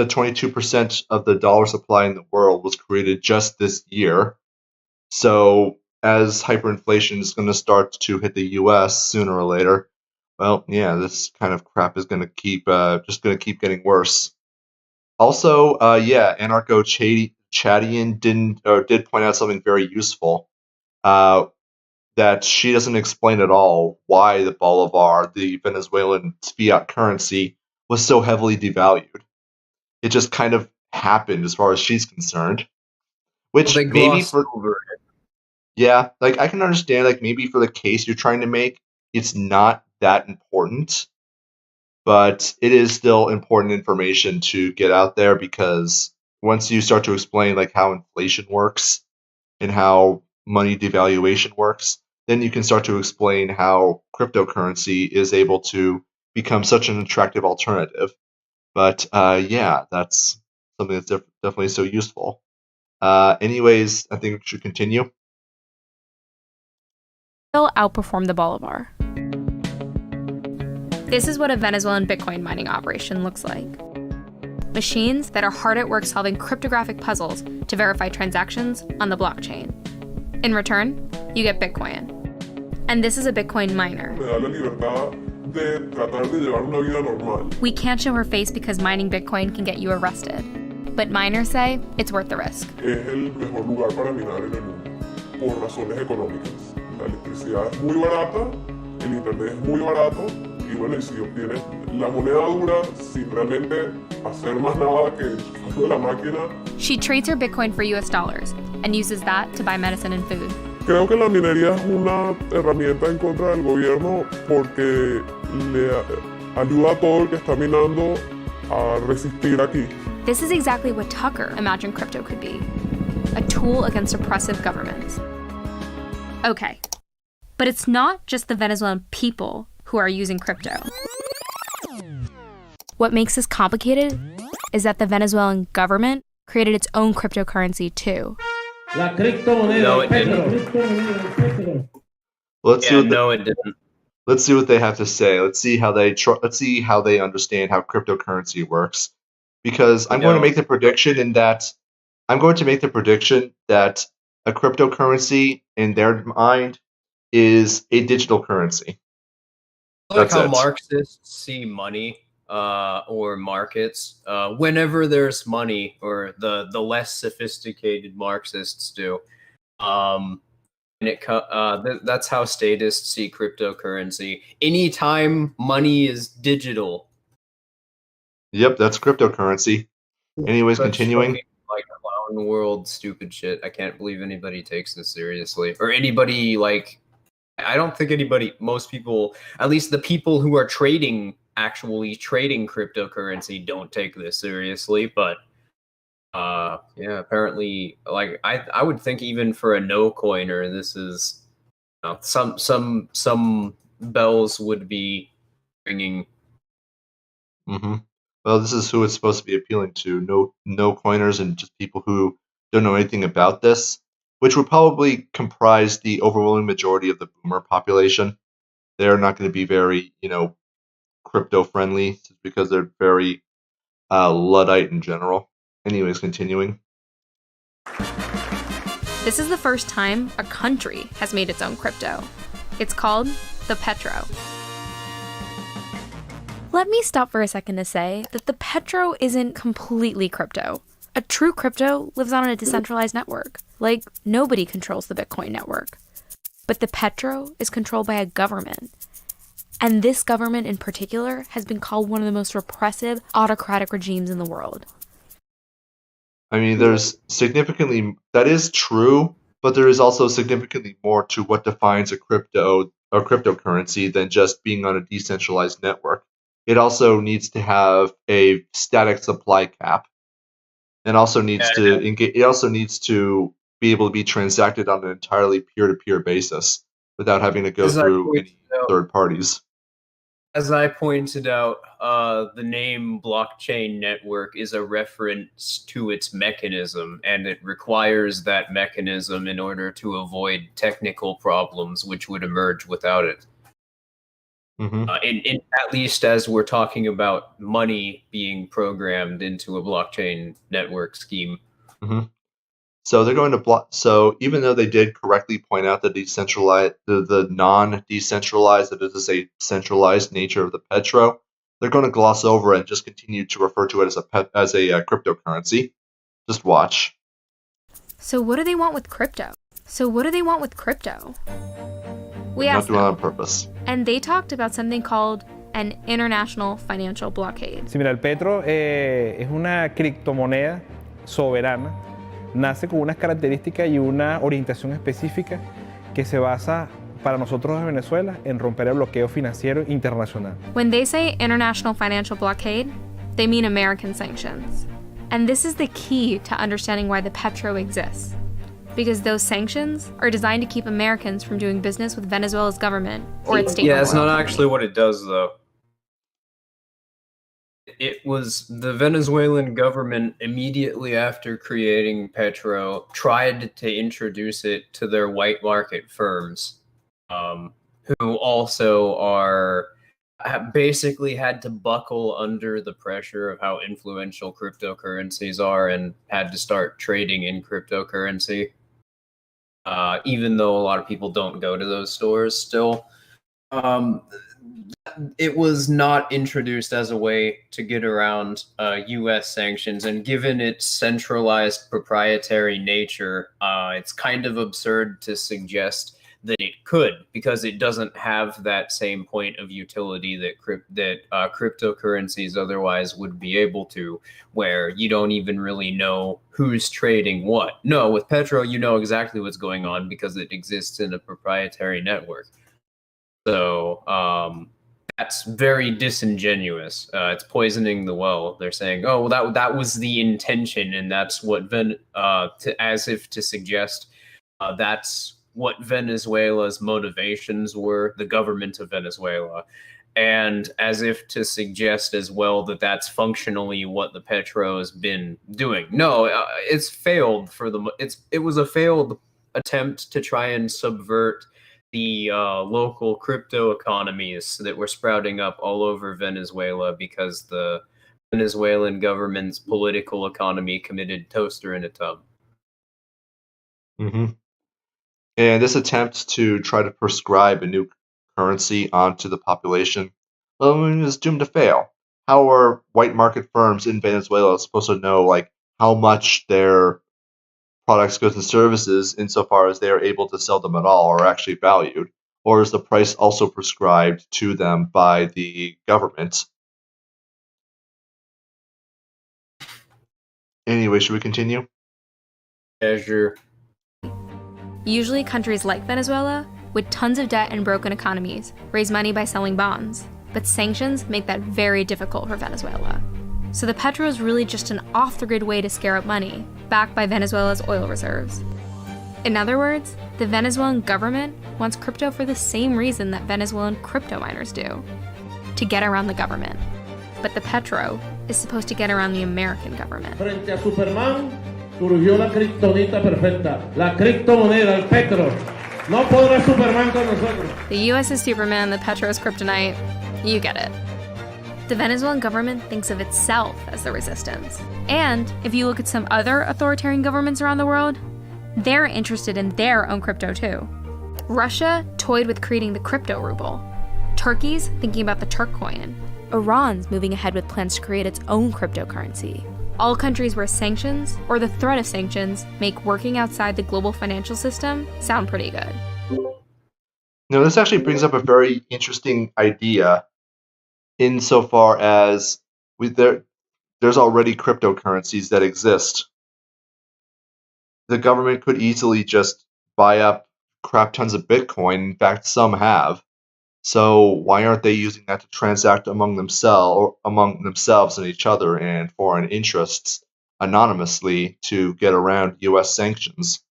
that 22% of the dollar supply in the world was created just this year. So as hyperinflation is going to start to hit the U.S. sooner or later, well, yeah, this kind of crap is going to keep getting worse. Also, Anarcho Chadian did point out something very useful. That she doesn't explain at all why the bolivar, the Venezuelan fiat currency, was so heavily devalued. It just kind of happened as far as she's concerned. Which They maybe glossed for over it. yeah, like I can understand like maybe for the case you're trying to make, it's not that important, but it is still important information to get out there because once you start to explain like how inflation works and how money devaluation works, then you can start to explain how cryptocurrency is able to become such an attractive alternative. But yeah, that's something that's definitely so useful. Anyways, I think we should continue. Still outperform the bolivar. This is what a Venezuelan Bitcoin mining operation looks like. Machines that are hard at work solving cryptographic puzzles to verify transactions on the blockchain. In return, you get Bitcoin. And this is a Bitcoin miner. We can't show her face because mining Bitcoin can get you arrested. But miners say it's worth the risk. Es el mejor lugar para minar en el mundo, por razones económicas. La electricidad es muy barata, el internet es muy barato, y bueno, y si obtienes la moneda dura sin realmente hacer más nada que el la máquina. She trades her Bitcoin for US dollars and uses that to buy medicine and food. Creo que la minería es una herramienta en contra del gobierno porque le ayuda a todo el que está minando a resistir aquí. This is exactly what Tucker imagined crypto could be. A tool against oppressive governments. Okay, but it's not just the Venezuelan people who are using crypto. What makes this complicated is that the Venezuelan government created its own cryptocurrency too. No, it didn't. Let's see it didn't. Let's see what they have to say. Let's see how they understand how cryptocurrency works. Because I'm going to make the prediction that a cryptocurrency in their mind is a digital currency. Like how Marxists see money or markets. Whenever there's money, or the less sophisticated Marxists do, and that's how statists see cryptocurrency. Anytime money is digital. Yep, that's cryptocurrency. Anyways, continuing. Like clown world stupid shit. I can't believe anybody takes this seriously, or anybody like. I don't think most people, at least the people who are actually trading cryptocurrency, don't take this seriously. But yeah, apparently, like I would think even for a no coiner, this is some bells would be ringing. Mm-hmm. Well, this is who it's supposed to be appealing to: no coiners and just people who don't know anything about this, which would probably comprise the overwhelming majority of the boomer population. They're not going to be very, crypto friendly because they're very Luddite in general. Anyways, continuing. This is the first time a country has made its own crypto. It's called the Petro. Let me stop for a second to say that the Petro isn't completely crypto. A true crypto lives on a decentralized network. Like, nobody controls the Bitcoin network. But the Petro is controlled by a government. And this government in particular has been called one of the most repressive, autocratic regimes in the world. I mean, that is true, but there is also significantly more to what defines a cryptocurrency than just being on a decentralized network. It also needs to have a static supply cap. And also needs it also needs to be able to be transacted on an entirely peer-to-peer basis without having to go through any third parties. As I pointed out, the name blockchain network is a reference to its mechanism, and it requires that mechanism in order to avoid technical problems which would emerge without it. in at least as we're talking about money being programmed into a blockchain network scheme. So they're going to block. So even though they did correctly point out the decentralized, the non-decentralized, that it is a centralized nature of the Petro, they're going to gloss over and just continue to refer to it as a cryptocurrency. Just watch. So what do they want with crypto? We Not asked doing it on them, purpose. and they talked about something called an international financial blockade. Sí, mira, el Petro es una criptomoneda soberana. Nace con unas características y una orientación específica que se basa para nosotros en Venezuela en romper el bloqueo financiero internacional. When they say international financial blockade, they mean American sanctions. And this is the key to understanding why the Petro exists. Because those sanctions are designed to keep Americans from doing business with Venezuela's government or its state. Yeah, it's not actually what it does, though. It was the Venezuelan government immediately after creating Petro tried to introduce it to their white market firms, who also basically had to buckle under the pressure of how influential cryptocurrencies are and had to start trading in cryptocurrency. Even though a lot of people don't go to those stores still. It was not introduced as a way to get around U.S. sanctions, and given its centralized proprietary nature, it's kind of absurd to suggest that it could, because it doesn't have that same point of utility that cryptocurrencies otherwise would be able to, where you don't even really know who's trading what. No, with Petro, you know exactly what's going on because it exists in a proprietary network. So that's very disingenuous. It's poisoning the well. They're saying, "Oh, well, that was the intention, and that's what as if to suggest that's what Venezuela's motivations were, the government of Venezuela, and as if to suggest as well that that's functionally what the Petro has been doing." No, it's failed it was a failed attempt to try and subvert the local crypto economies that were sprouting up all over Venezuela because the Venezuelan government's political economy committed toaster in a tub. And this attempt to try to prescribe a new currency onto the population, well, is doomed to fail. How are white market firms in Venezuela supposed to know how much their products, goods, and services, insofar as they are able to sell them at all, are actually valued? Or is the price also prescribed to them by the government? Anyway, should we continue? Yeah, sure. Usually countries like Venezuela, with tons of debt and broken economies, raise money by selling bonds. But sanctions make that very difficult for Venezuela. So the Petro is really just an off-the-grid way to scare up money, backed by Venezuela's oil reserves. In other words, the Venezuelan government wants crypto for the same reason that Venezuelan crypto miners do, to get around the government. But the Petro is supposed to get around the American government. Frente a Superman surgió la kriptonita perfecta, la criptomoneda, el Petro. No podrá Superman con nosotros. The US is Superman, the Petro is kryptonite. You get it. The Venezuelan government thinks of itself as the resistance. And if you look at some other authoritarian governments around the world, they're interested in their own crypto too. Russia toyed with creating the crypto ruble. Turkey's thinking about the Turk coin. Iran's moving ahead with plans to create its own cryptocurrency. All countries where sanctions, or the threat of sanctions, make working outside the global financial system sound pretty good. Now, this actually brings up a very interesting idea insofar as there's already cryptocurrencies that exist. The government could easily just buy up crap tons of Bitcoin. In fact, some have. So why aren't they using that to transact among themselves and each other and foreign interests anonymously to get around U.S. sanctions?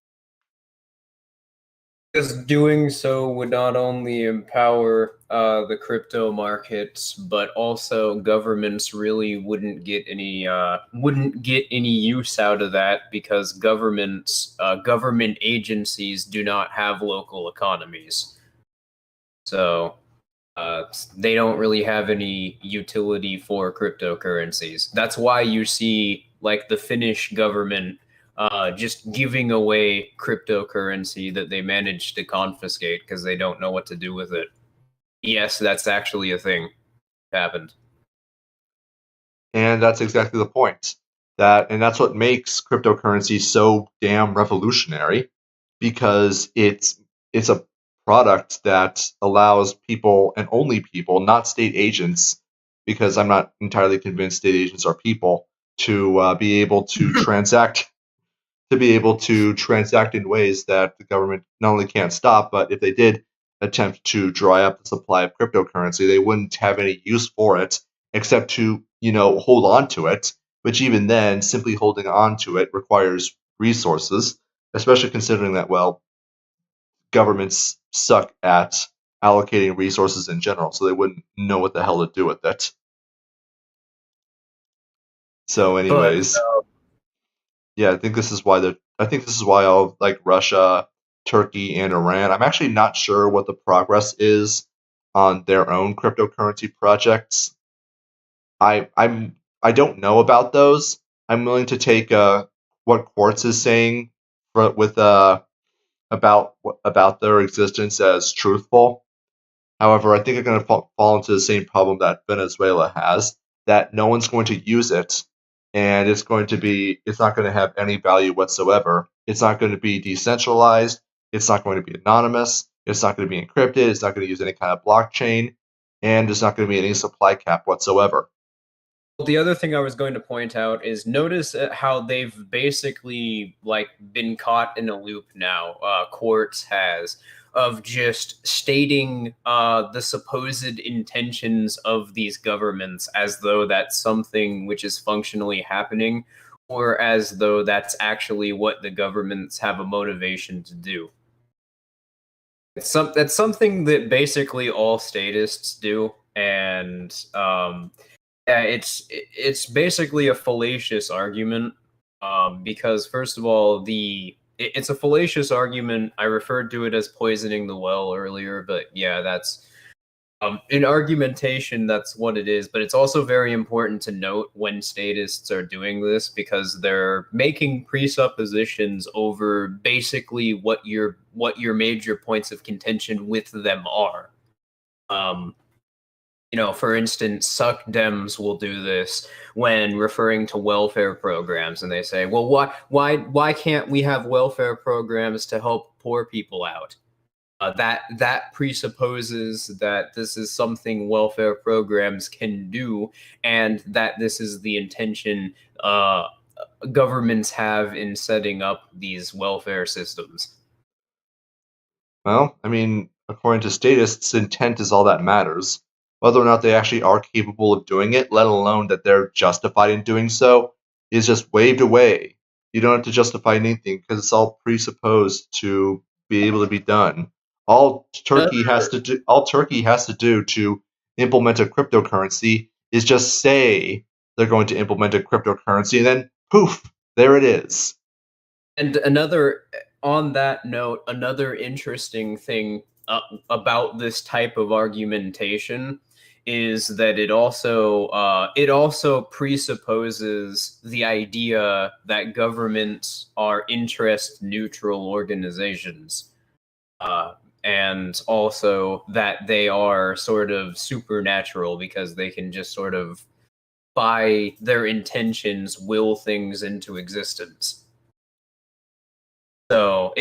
Because doing so would not only empower the crypto markets, but also governments really wouldn't get any use out of that, because government agencies do not have local economies. So They don't really have any utility for cryptocurrencies. That's why you see like the Finnish government just giving away cryptocurrency that they managed to confiscate because they don't know what to do with it. Yes, that's actually a thing. Happened. And that's exactly the point. And that's what makes cryptocurrency so damn revolutionary, because it's a product that allows people, and only people, not state agents, because I'm not entirely convinced state agents are people, to be able to transact in ways that the government not only can't stop, but if they did attempt to dry up the supply of cryptocurrency, they wouldn't have any use for it except to, hold on to it, which even then, simply holding on to it requires resources, especially considering that, well, governments suck at allocating resources in general, so they wouldn't know what the hell to do with it. So anyways, yeah, I think this is why all like Russia, Turkey, and Iran. I'm actually not sure what the progress is on their own cryptocurrency projects. I don't know about those. I'm willing to take what Quartz is saying with about their existence as truthful. However, I think I'm going to fall into the same problem that Venezuela has, that no one's going to use it, and it's not going to have any value whatsoever. It's not going to be decentralized. It's not going to be anonymous. It's not going to be encrypted. It's not going to use any kind of blockchain, and there's not going to be any supply cap whatsoever. The other thing I was going to point out is notice how they've basically like been caught in a loop now. Quartz has of just stating the supposed intentions of these governments as though that's something which is functionally happening, or as though that's actually what the governments have a motivation to do. That's something that basically all statists do, and yeah, it's basically a fallacious argument, because first of all, it's a fallacious argument. I referred to it as poisoning the well earlier, but yeah, that's in argumentation. That's what it is. But it's also very important to note when statists are doing this, because they're making presuppositions over basically what your major points of contention with them are. For instance, suck Dems will do this when referring to welfare programs, and they say, "Well, why can't we have welfare programs to help poor people out?" That presupposes that this is something welfare programs can do, and that this is the intention governments have in setting up these welfare systems. Well, I mean, according to statists, intent is all that matters. Whether or not they actually are capable of doing it, let alone that they're justified in doing so, is just waved away. You don't have to justify anything because it's all presupposed to be able to be done. All Turkey has to do to implement a cryptocurrency is just say they're going to implement a cryptocurrency, and then poof, there it is. And on that note, another interesting thing about this type of argumentation is that it also presupposes the idea that governments are interest neutral organizations, and also that they are sort of supernatural because they can just sort of by their intentions will things into existence. So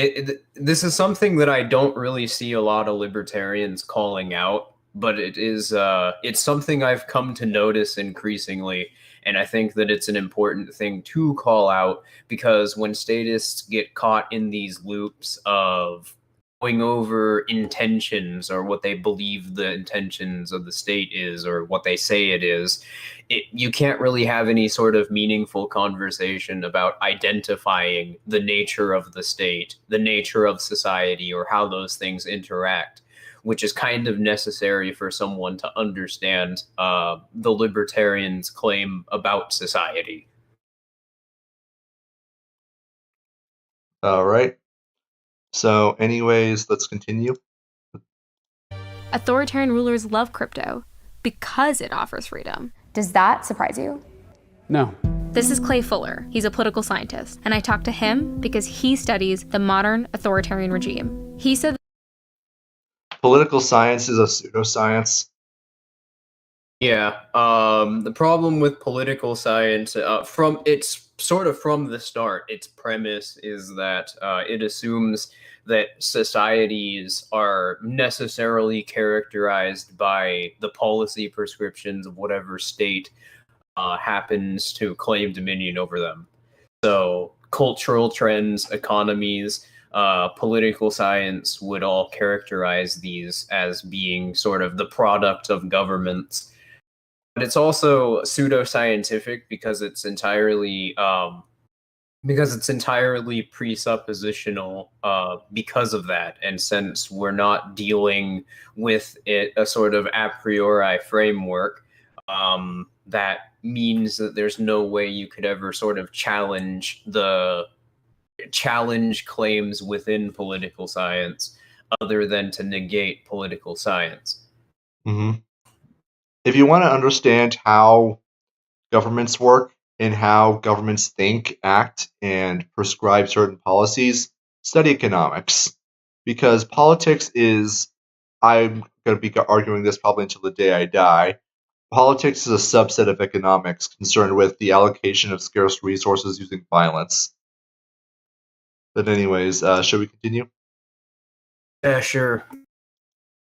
this is something that I don't really see a lot of libertarians calling out, but it's something I've come to notice increasingly, and I think that it's an important thing to call out, because when statists get caught in these loops of going over intentions or what they believe the intentions of the state is or what they say it is, you can't really have any sort of meaningful conversation about identifying the nature of the state, the nature of society, or how those things interact, which is kind of necessary for someone to understand the libertarians' claim about society. All right. So, anyways, let's continue. Authoritarian rulers love crypto because it offers freedom. Does that surprise you? No. This is Clay Fuller. He's a political scientist, and I talked to him because he studies the modern authoritarian regime. He said political science is a pseudoscience. Yeah, the problem with political science, from the start, its premise is that it assumes that societies are necessarily characterized by the policy prescriptions of whatever state happens to claim dominion over them. So cultural trends, economies, political science would all characterize these as being sort of the product of governments. But it's also pseudoscientific because it's entirely presuppositional because of that. And since we're not dealing with a sort of a priori framework, that means that there's no way you could ever sort of challenge claims within political science other than to negate political science. Mm-hmm. If you want to understand how governments work and how governments think, act, and prescribe certain policies, study economics. Because politics is, I'm going to be arguing this probably until the day I die, politics is a subset of economics concerned with the allocation of scarce resources using violence. But anyways, should we continue? Yeah, sure.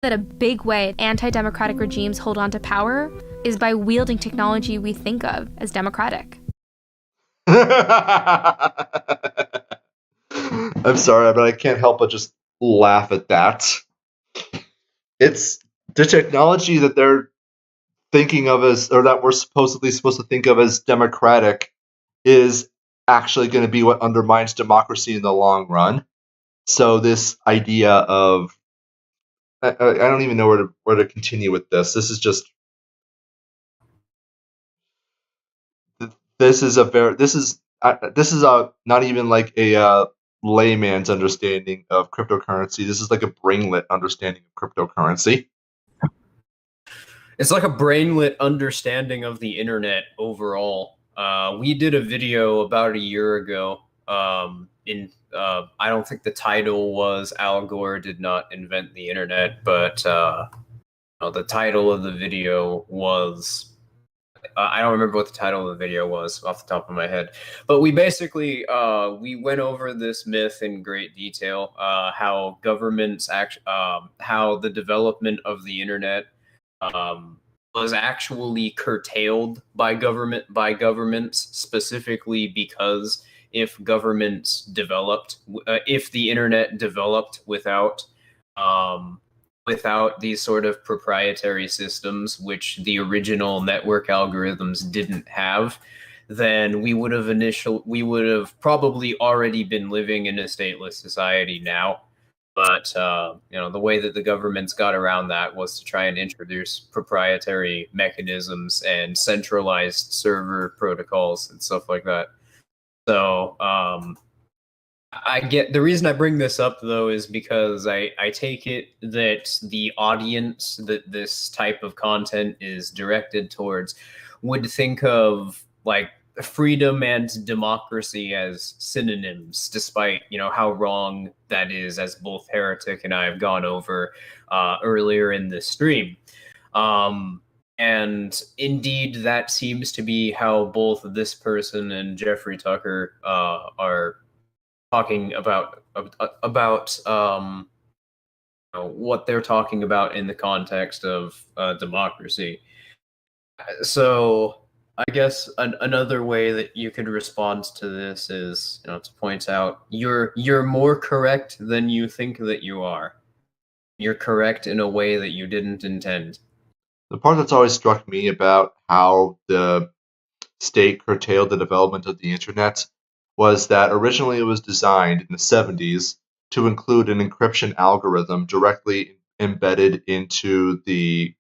that a big way anti-democratic regimes hold on to power is by wielding technology we think of as democratic. I'm sorry, but I can't help but just laugh at that. It's the technology that they're thinking of as, or that we're supposed to think of as democratic, is actually going to be what undermines democracy in the long run. So this idea of, I don't even know where to continue with this. This is just, this is not even like a layman's understanding of cryptocurrency. This is like a brainlet understanding of cryptocurrency. It's like a brainlet understanding of the internet overall. We did a video about a year ago. I don't think the title was "Al Gore did not invent the internet," but the title of the video was. I don't remember what the title of the video was off the top of my head, but we basically we went over this myth in great detail. How governments how the development of the internet was actually curtailed by governments specifically because if the internet developed without these sort of proprietary systems, which the original network algorithms didn't have, then we would have probably already been living in a stateless society now. But the way that the governments got around that was to try and introduce proprietary mechanisms and centralized server protocols and stuff like that. So I get the reason I bring this up though is because I take it that the audience that this type of content is directed towards would think of like freedom and democracy as synonyms, despite how wrong that is, as both Heretic and I have gone over earlier in this stream. And indeed, that seems to be how both this person and Jeffrey Tucker are talking about what they're talking about in the context of democracy. So I guess another way that you could respond to this is to point out you're more correct than you think that you are. You're correct in a way that you didn't intend. The part that's always struck me about how the state curtailed the development of the internet was that originally it was designed in the 70s to include an encryption algorithm directly embedded into the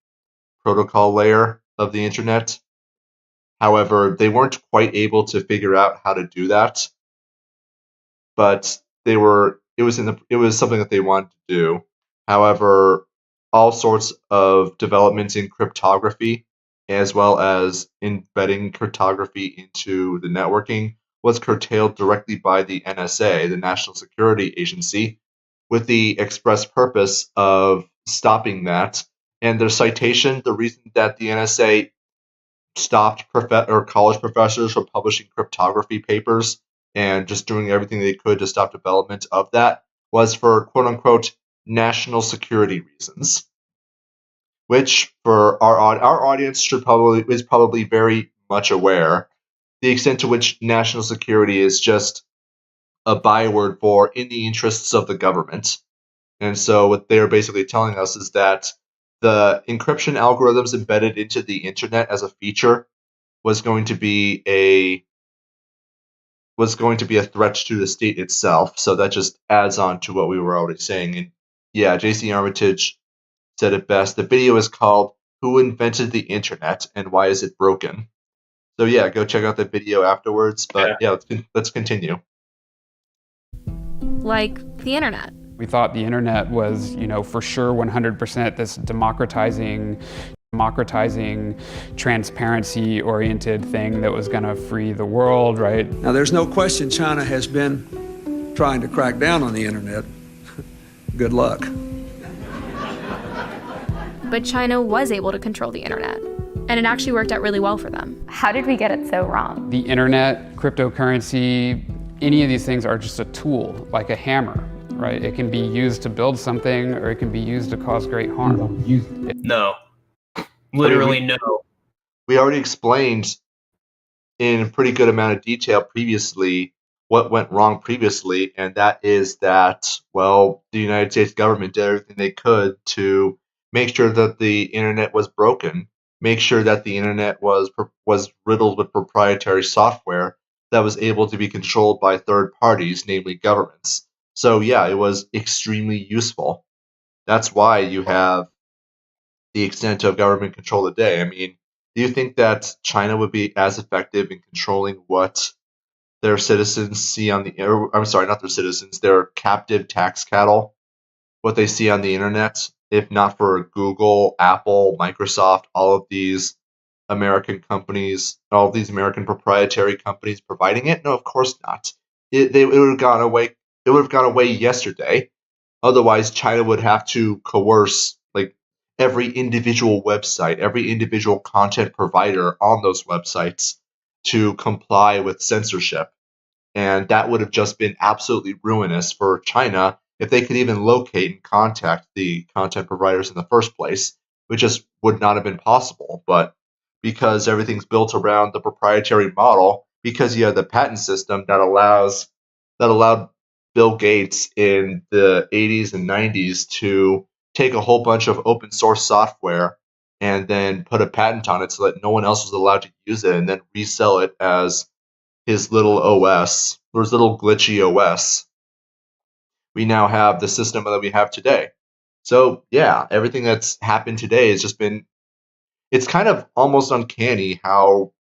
protocol layer of the internet. However, they weren't quite able to figure out how to do that, but it was something that they wanted to do. However, all sorts of developments in cryptography, as well as embedding cryptography into the networking, was curtailed directly by the NSA, the National Security Agency, with the express purpose of stopping that. And their citation, the reason that the NSA stopped college professors from publishing cryptography papers and just doing everything they could to stop development of that, was for quote unquote national security reasons, which for our audience is probably very much aware the extent to which national security is just a byword for in the interests of the government. And so what they're basically telling us is that the encryption algorithms embedded into the internet as a feature was going to be a threat to the state itself. So that just adds on to what we were already saying. And yeah, JC Armitage said it best. The video is called "Who Invented the Internet and Why Is It Broken?" So yeah, go check out the video afterwards. But yeah, let's continue. Like the internet. We thought the internet was, for sure 100% this democratizing, transparency-oriented thing that was going to free the world, right? Now, there's no question China has been trying to crack down on the internet. Good luck. But China was able to control the internet, and it actually worked out really well for them. How did we get it so wrong? The internet, cryptocurrency, any of these things are just a tool, like a hammer, right? It can be used to build something, or it can be used to cause great harm. No. Literally no. We already explained in a pretty good amount of detail previously what went wrong previously, and that is that, well, the United States government did everything they could to make sure that the internet was broken, make sure that the internet was riddled with proprietary software that was able to be controlled by third parties, namely governments. So yeah, it was extremely useful. That's why you have the extent of government control today. I mean, do you think that China would be as effective in controlling what their citizens see on the, I'm sorry, not their citizens, their captive tax cattle, what they see on the internet, if not for Google, Apple, Microsoft, all of these American companies, all of these American proprietary companies providing it? No, of course not. It would have gone away. It would have gone away yesterday. Otherwise, China would have to coerce like every individual website, every individual content provider on those websites to comply with censorship. And that would have just been absolutely ruinous for China if they could even locate and contact the content providers in the first place, which just would not have been possible. But because everything's built around the proprietary model, because you have the patent system that allowed Bill Gates in the 80s and 90s to take a whole bunch of open source software and then put a patent on it so that no one else was allowed to use it, and then resell it as his little OS, or his little glitchy OS. We now have the system that we have today. So yeah, everything that's happened today has just been, it's kind of almost uncanny how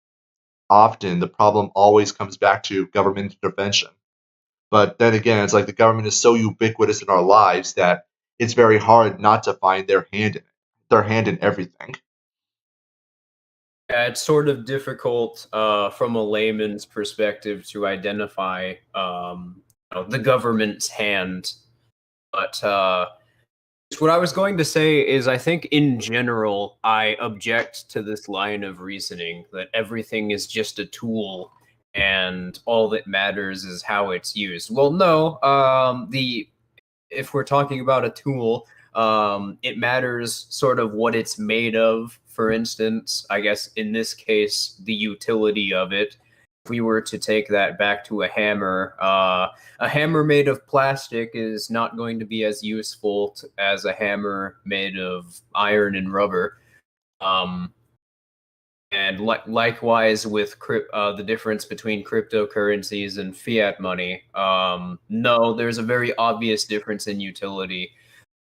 often the problem always comes back to government intervention. But then again, it's like the government is so ubiquitous in our lives that it's very hard not to find their hand in everything. Yeah, it's sort of difficult from a layman's perspective to identify the government's hand. But what I was going to say is I think in general, I object to this line of reasoning that everything is just a tool and all that matters is how it's used. Well, no, if we're talking about a tool, it matters sort of what it's made of. For instance, I guess in this case, the utility of it. If we were to take that back to a hammer made of plastic is not going to be as useful as a hammer made of iron and rubber. And likewise with the difference between cryptocurrencies and fiat money. No, there's a very obvious difference in utility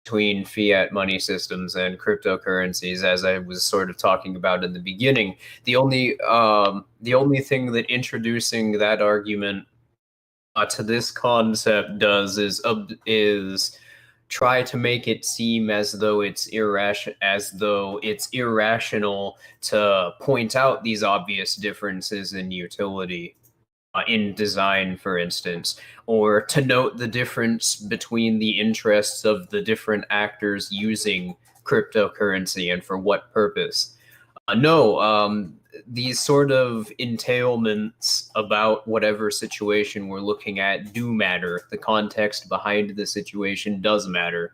between fiat money systems and cryptocurrencies, as I was sort of talking about in the beginning. The only thing that introducing that argument to this concept does is try to make it seem as though it's irrational to point out these obvious differences in utility in design, for instance, or to note the difference between the interests of the different actors using cryptocurrency and for what purpose. These sort of entailments about whatever situation we're looking at do matter. The context behind the situation does matter.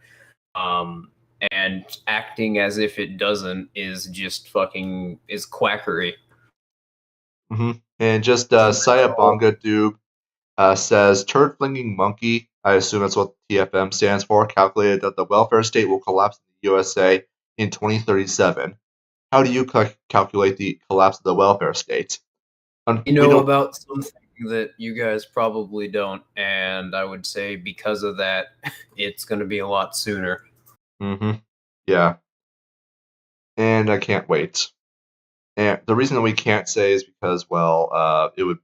And acting as if it doesn't is just is quackery. Mm-hmm. And just Sayabonga Doob says, turd flinging monkey, I assume that's what TFM stands for, calculated that the welfare state will collapse in the USA in 2037. How do you calculate the collapse of the welfare state? You know about something that you guys probably don't, and I would say because of that, it's going to be a lot sooner. Mm-hmm. Yeah. And I can't wait. And the reason that we can't say is because, well, it would...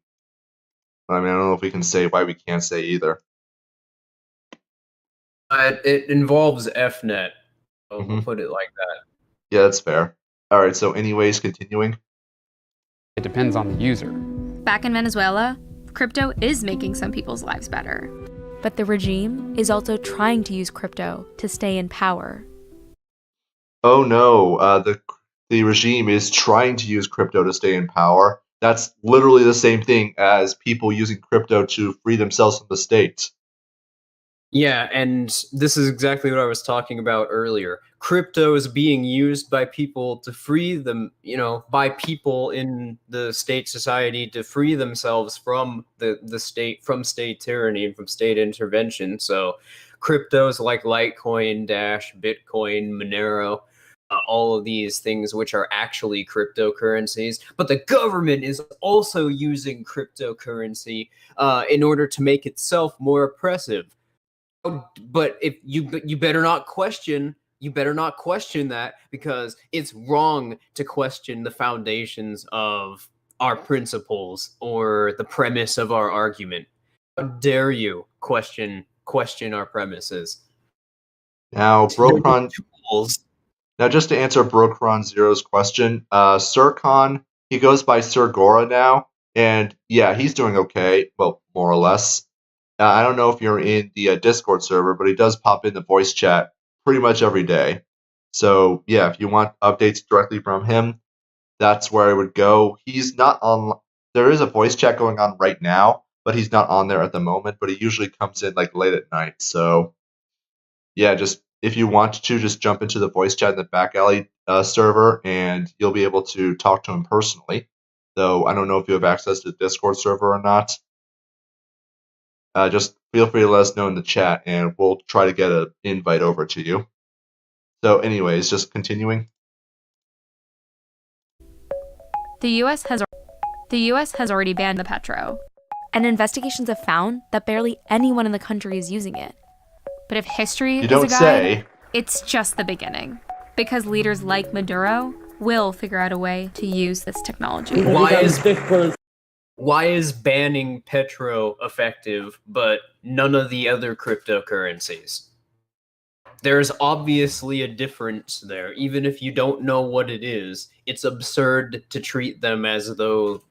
I mean, I don't know if we can say why we can't say either. It involves FNet. So Mm-hmm. We'll put it like that. Yeah, that's fair. All right, so anyways, continuing. It depends on the user. Back in Venezuela, crypto is making some people's lives better. But the regime is also trying to use crypto to stay in power. Oh no, the regime is trying to use crypto to stay in power. That's literally the same thing as people using crypto to free themselves from the state. Yeah, and this is exactly what I was talking about earlier. Crypto is being used by people to free them, by people in the state society to free themselves from the state, from state tyranny and from state intervention. So cryptos like Litecoin, Dash, Bitcoin, Monero, all of these things which are actually cryptocurrencies, but the government is also using cryptocurrency in order to make itself more oppressive. But if you better not question that, because it's wrong to question the foundations of our principles or the premise of our argument. How dare you question our premises? Now, Now, just to answer Brokron Zero's question, Sircon, he goes by Sir Gora now, and yeah, he's doing okay, well, more or less. I don't know if you're in the Discord server, but he does pop in the voice chat pretty much every day. So yeah, if you want updates directly from him, that's where I would go. He's not on. There is a voice chat going on right now, but he's not on there at the moment. But he usually comes in like late at night. So yeah, just if you want to, just jump into the voice chat in the Backalley server, and you'll be able to talk to him personally. Though I don't know if you have access to the Discord server or not. Just feel free to let us know in the chat, and we'll try to get an invite over to you. So anyways, just continuing. The US has already banned the Petro, and investigations have found that barely anyone in the country is using it. But if history is a guide, it's just the beginning, because leaders like Maduro will figure out a way to use this technology. Why is banning Petro effective, but none of the other cryptocurrencies? There's obviously a difference there. Even if you don't know what it is, it's absurd to treat them as though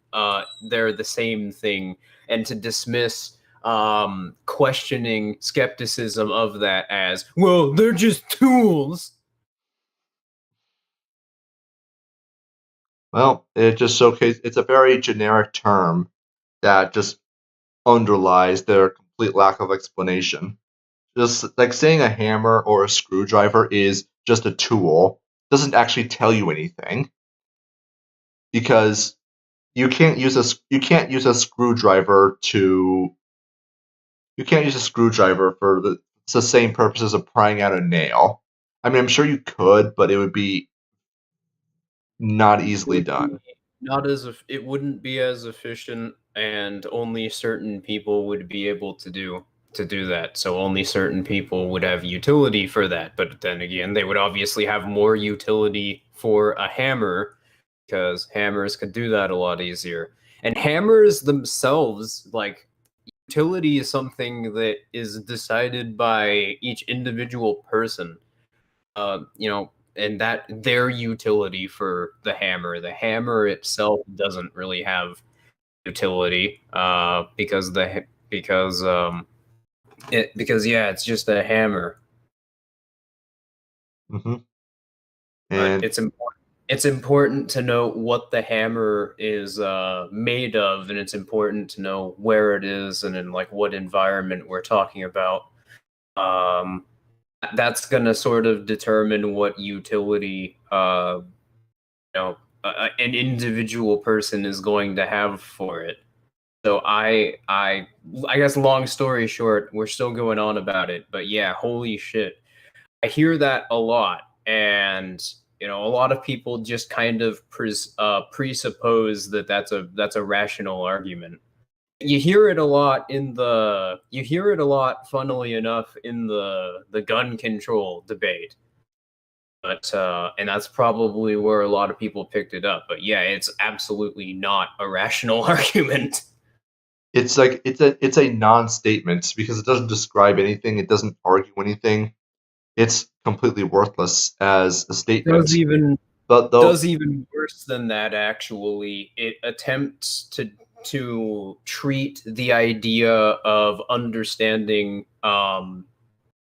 they're the same thing, and to dismiss questioning skepticism of that as, well, they're just tools. Well, it just showcases, it's a very generic term that just underlies their complete lack of explanation. Just like saying a hammer or a screwdriver is just a tool doesn't actually tell you anything, because you can't use a screwdriver for the same purposes of prying out a nail. I mean, I'm sure you could, but it would be not easily done. It wouldn't be as efficient, and only certain people would be able to do that. So only certain people would have utility for that. But then again, they would obviously have more utility for a hammer, because hammers could do that a lot easier. And hammers themselves, like, utility is something that is decided by each individual person. And that their utility for the hammer. The hammer itself doesn't really have utility because it's just a hammer. Mm-hmm. But it's important to know what the hammer is made of, and it's important to know where it is and in like what environment we're talking about. That's gonna sort of determine what utility an individual person is going to have for it. So I guess long story short, we're still going on about it, but yeah, holy shit. I hear that a lot, and a lot of people just kind of presuppose that that's a rational argument. You hear it a lot funnily enough in the gun control debate. But and that's probably where a lot of people picked it up. But yeah, it's absolutely not a rational argument. It's like it's a non-statement because it doesn't describe anything. It doesn't argue anything. It's completely worthless as a statement. Does even worse than that. Actually, it attempts to treat the idea of understanding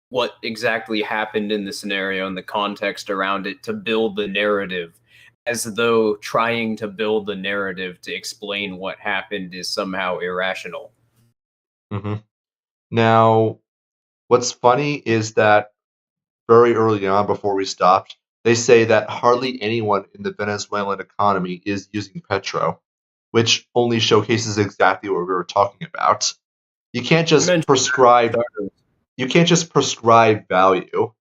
what exactly happened in the scenario and the context around it to build the narrative, as though trying to build the narrative to explain what happened is somehow irrational. Mm-hmm. Now, what's funny is that very early on, before we stopped, they say that hardly anyone in the Venezuelan economy is using Petro, which only showcases exactly what we were talking about. You can't just prescribe value,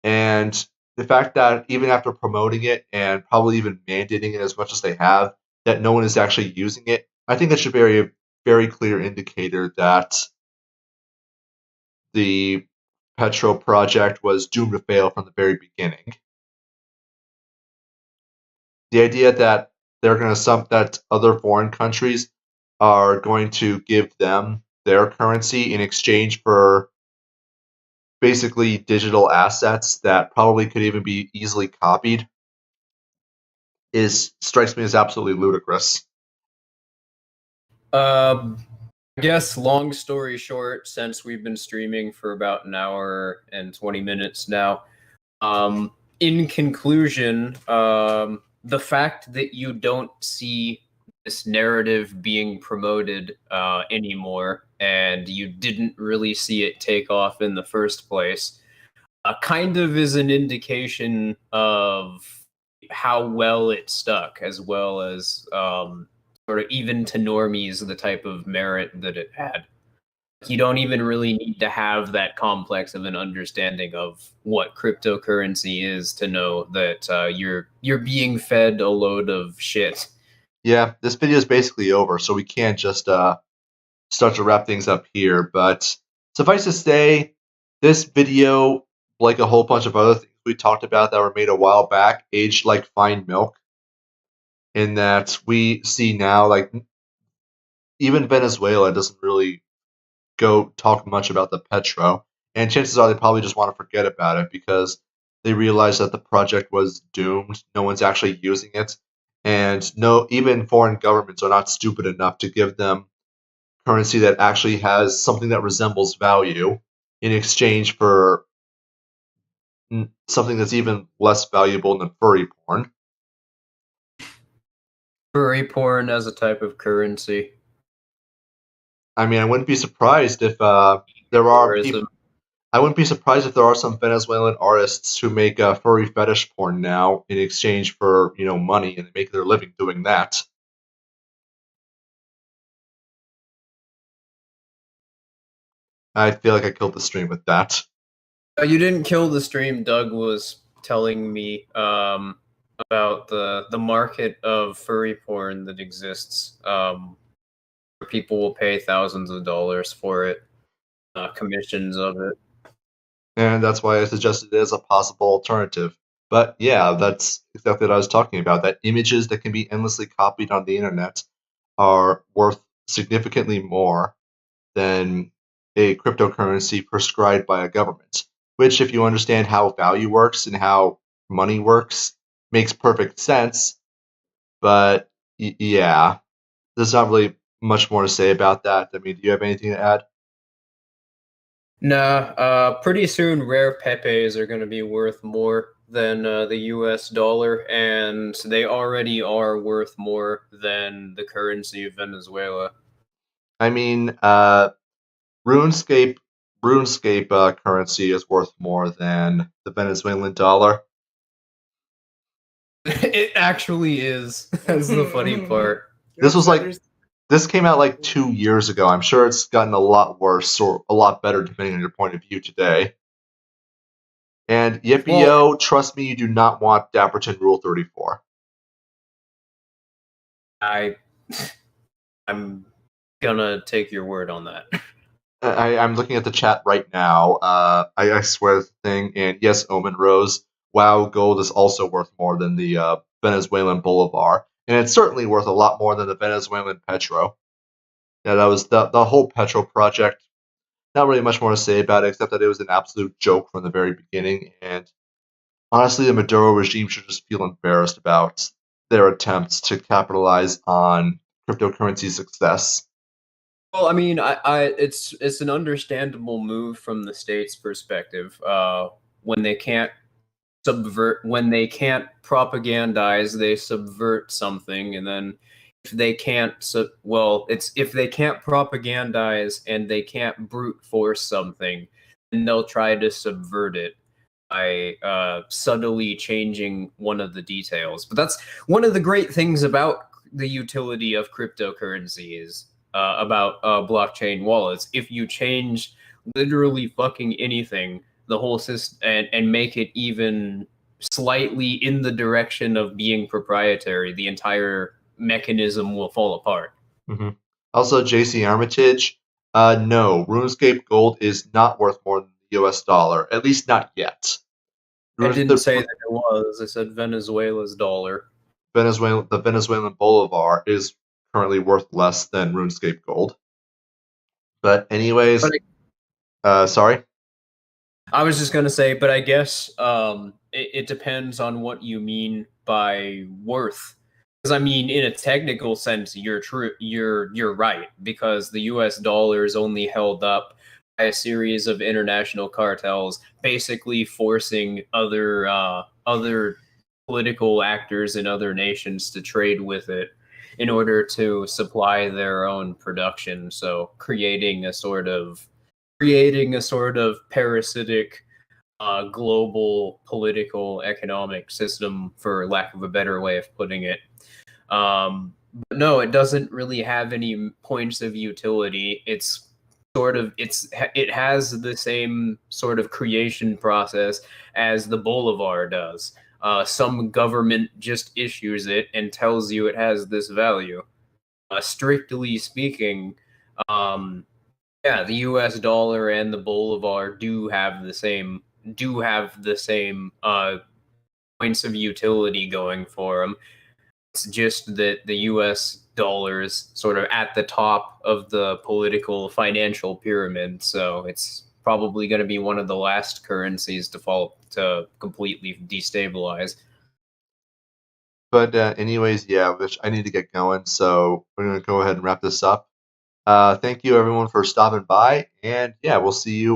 and the fact that even after promoting it and probably even mandating it as much as they have, that no one is actually using it, I think that should be a very clear indicator that the Petro project was doomed to fail from the very beginning. The idea that that other foreign countries are going to give them their currency in exchange for basically digital assets that probably could even be easily copied strikes me as absolutely ludicrous. I guess long story short, since we've been streaming for about an hour and 20 minutes now, in conclusion, the fact that you don't see this narrative being promoted anymore, and you didn't really see it take off in the first place, kind of is an indication of how well it stuck, as well as sort of even to normies the type of merit that it had. You don't even really need to have that complex of an understanding of what cryptocurrency is to know that you're being fed a load of shit. Yeah, this video is basically over, so we can't just start to wrap things up here. But suffice to say, this video, like a whole bunch of other things we talked about that were made a while back, aged like fine milk. In that we see now, like, even Venezuela doesn't really go talk much about the Petro, and chances are they probably just want to forget about it because they realize that the project was doomed. No one's actually using it, and even foreign governments are not stupid enough to give them currency that actually has something that resembles value in exchange for something that's even less valuable than furry porn. Furry porn as a type of currency. I mean, I wouldn't be surprised if there are people. I wouldn't be surprised if there are some Venezuelan artists who make furry fetish porn now in exchange for money, and they make their living doing that. I feel like I killed the stream with that. You didn't kill the stream. Doug was telling me about the market of furry porn that exists. People will pay thousands of dollars for it, commissions of it. And that's why I suggested it as a possible alternative. But yeah, that's exactly what I was talking about, that images that can be endlessly copied on the internet are worth significantly more than a cryptocurrency prescribed by a government, which, if you understand how value works and how money works, makes perfect sense. But yeah, there's not really much more to say about that. I mean, do you have anything to add? Nah, pretty soon rare Pepes are going to be worth more than the US dollar, and they already are worth more than the currency of Venezuela. I mean, RuneScape currency is worth more than the Venezuelan dollar. It actually is. That's the funny part. This came out like 2 years ago. I'm sure it's gotten a lot worse or a lot better depending on your point of view today. And Yippee-yo, trust me, you do not want Dapperton Rule 34. I'm gonna take your word on that. I'm looking at the chat right now. I swear the thing, and yes, Omen Rose. WoW Gold is also worth more than the Venezuelan Bolivar, and it's certainly worth a lot more than the Venezuelan Petro. Yeah, that was the whole Petro project. Not really much more to say about it, except that it was an absolute joke from the very beginning, and honestly, the Maduro regime should just feel embarrassed about their attempts to capitalize on cryptocurrency success. Well, I mean, it's an understandable move from the state's perspective. When they can't propagandize, they subvert something, and then if they can't, if they can't propagandize and they can't brute force something, then they'll try to subvert it by subtly changing one of the details. But that's one of the great things about the utility of cryptocurrency is. About blockchain wallets. If you change literally fucking anything, the whole system, and make it even slightly in the direction of being proprietary, the entire mechanism will fall apart. Mm-hmm. Also, JC Armitage, no, RuneScape Gold is not worth more than the US dollar, at least not yet. I didn't say that it was. I said Venezuela's dollar. The Venezuelan Bolivar is currently worth less than RuneScape Gold. But anyways, sorry? I was just going to say, but I guess it depends on what you mean by worth. Because I mean, in a technical sense, you're right, because the US dollar is only held up by a series of international cartels, basically forcing other political actors in other nations to trade with it in order to supply their own production. So creating a sort of parasitic global political economic system, for lack of a better way of putting it. But no, it doesn't really have any points of utility. It has the same sort of creation process as the Bolivar does. Some government just issues it and tells you it has this value. Strictly speaking, the U.S. dollar and the Bolivar do have the same points of utility going for them. It's just that the U.S. dollar is sort of at the top of the political financial pyramid, so it's probably going to be one of the last currencies to fall to completely destabilize. But anyways, yeah, which I need to get going, so we're going to go ahead and wrap this up. Thank you everyone for stopping by, and yeah, we'll see you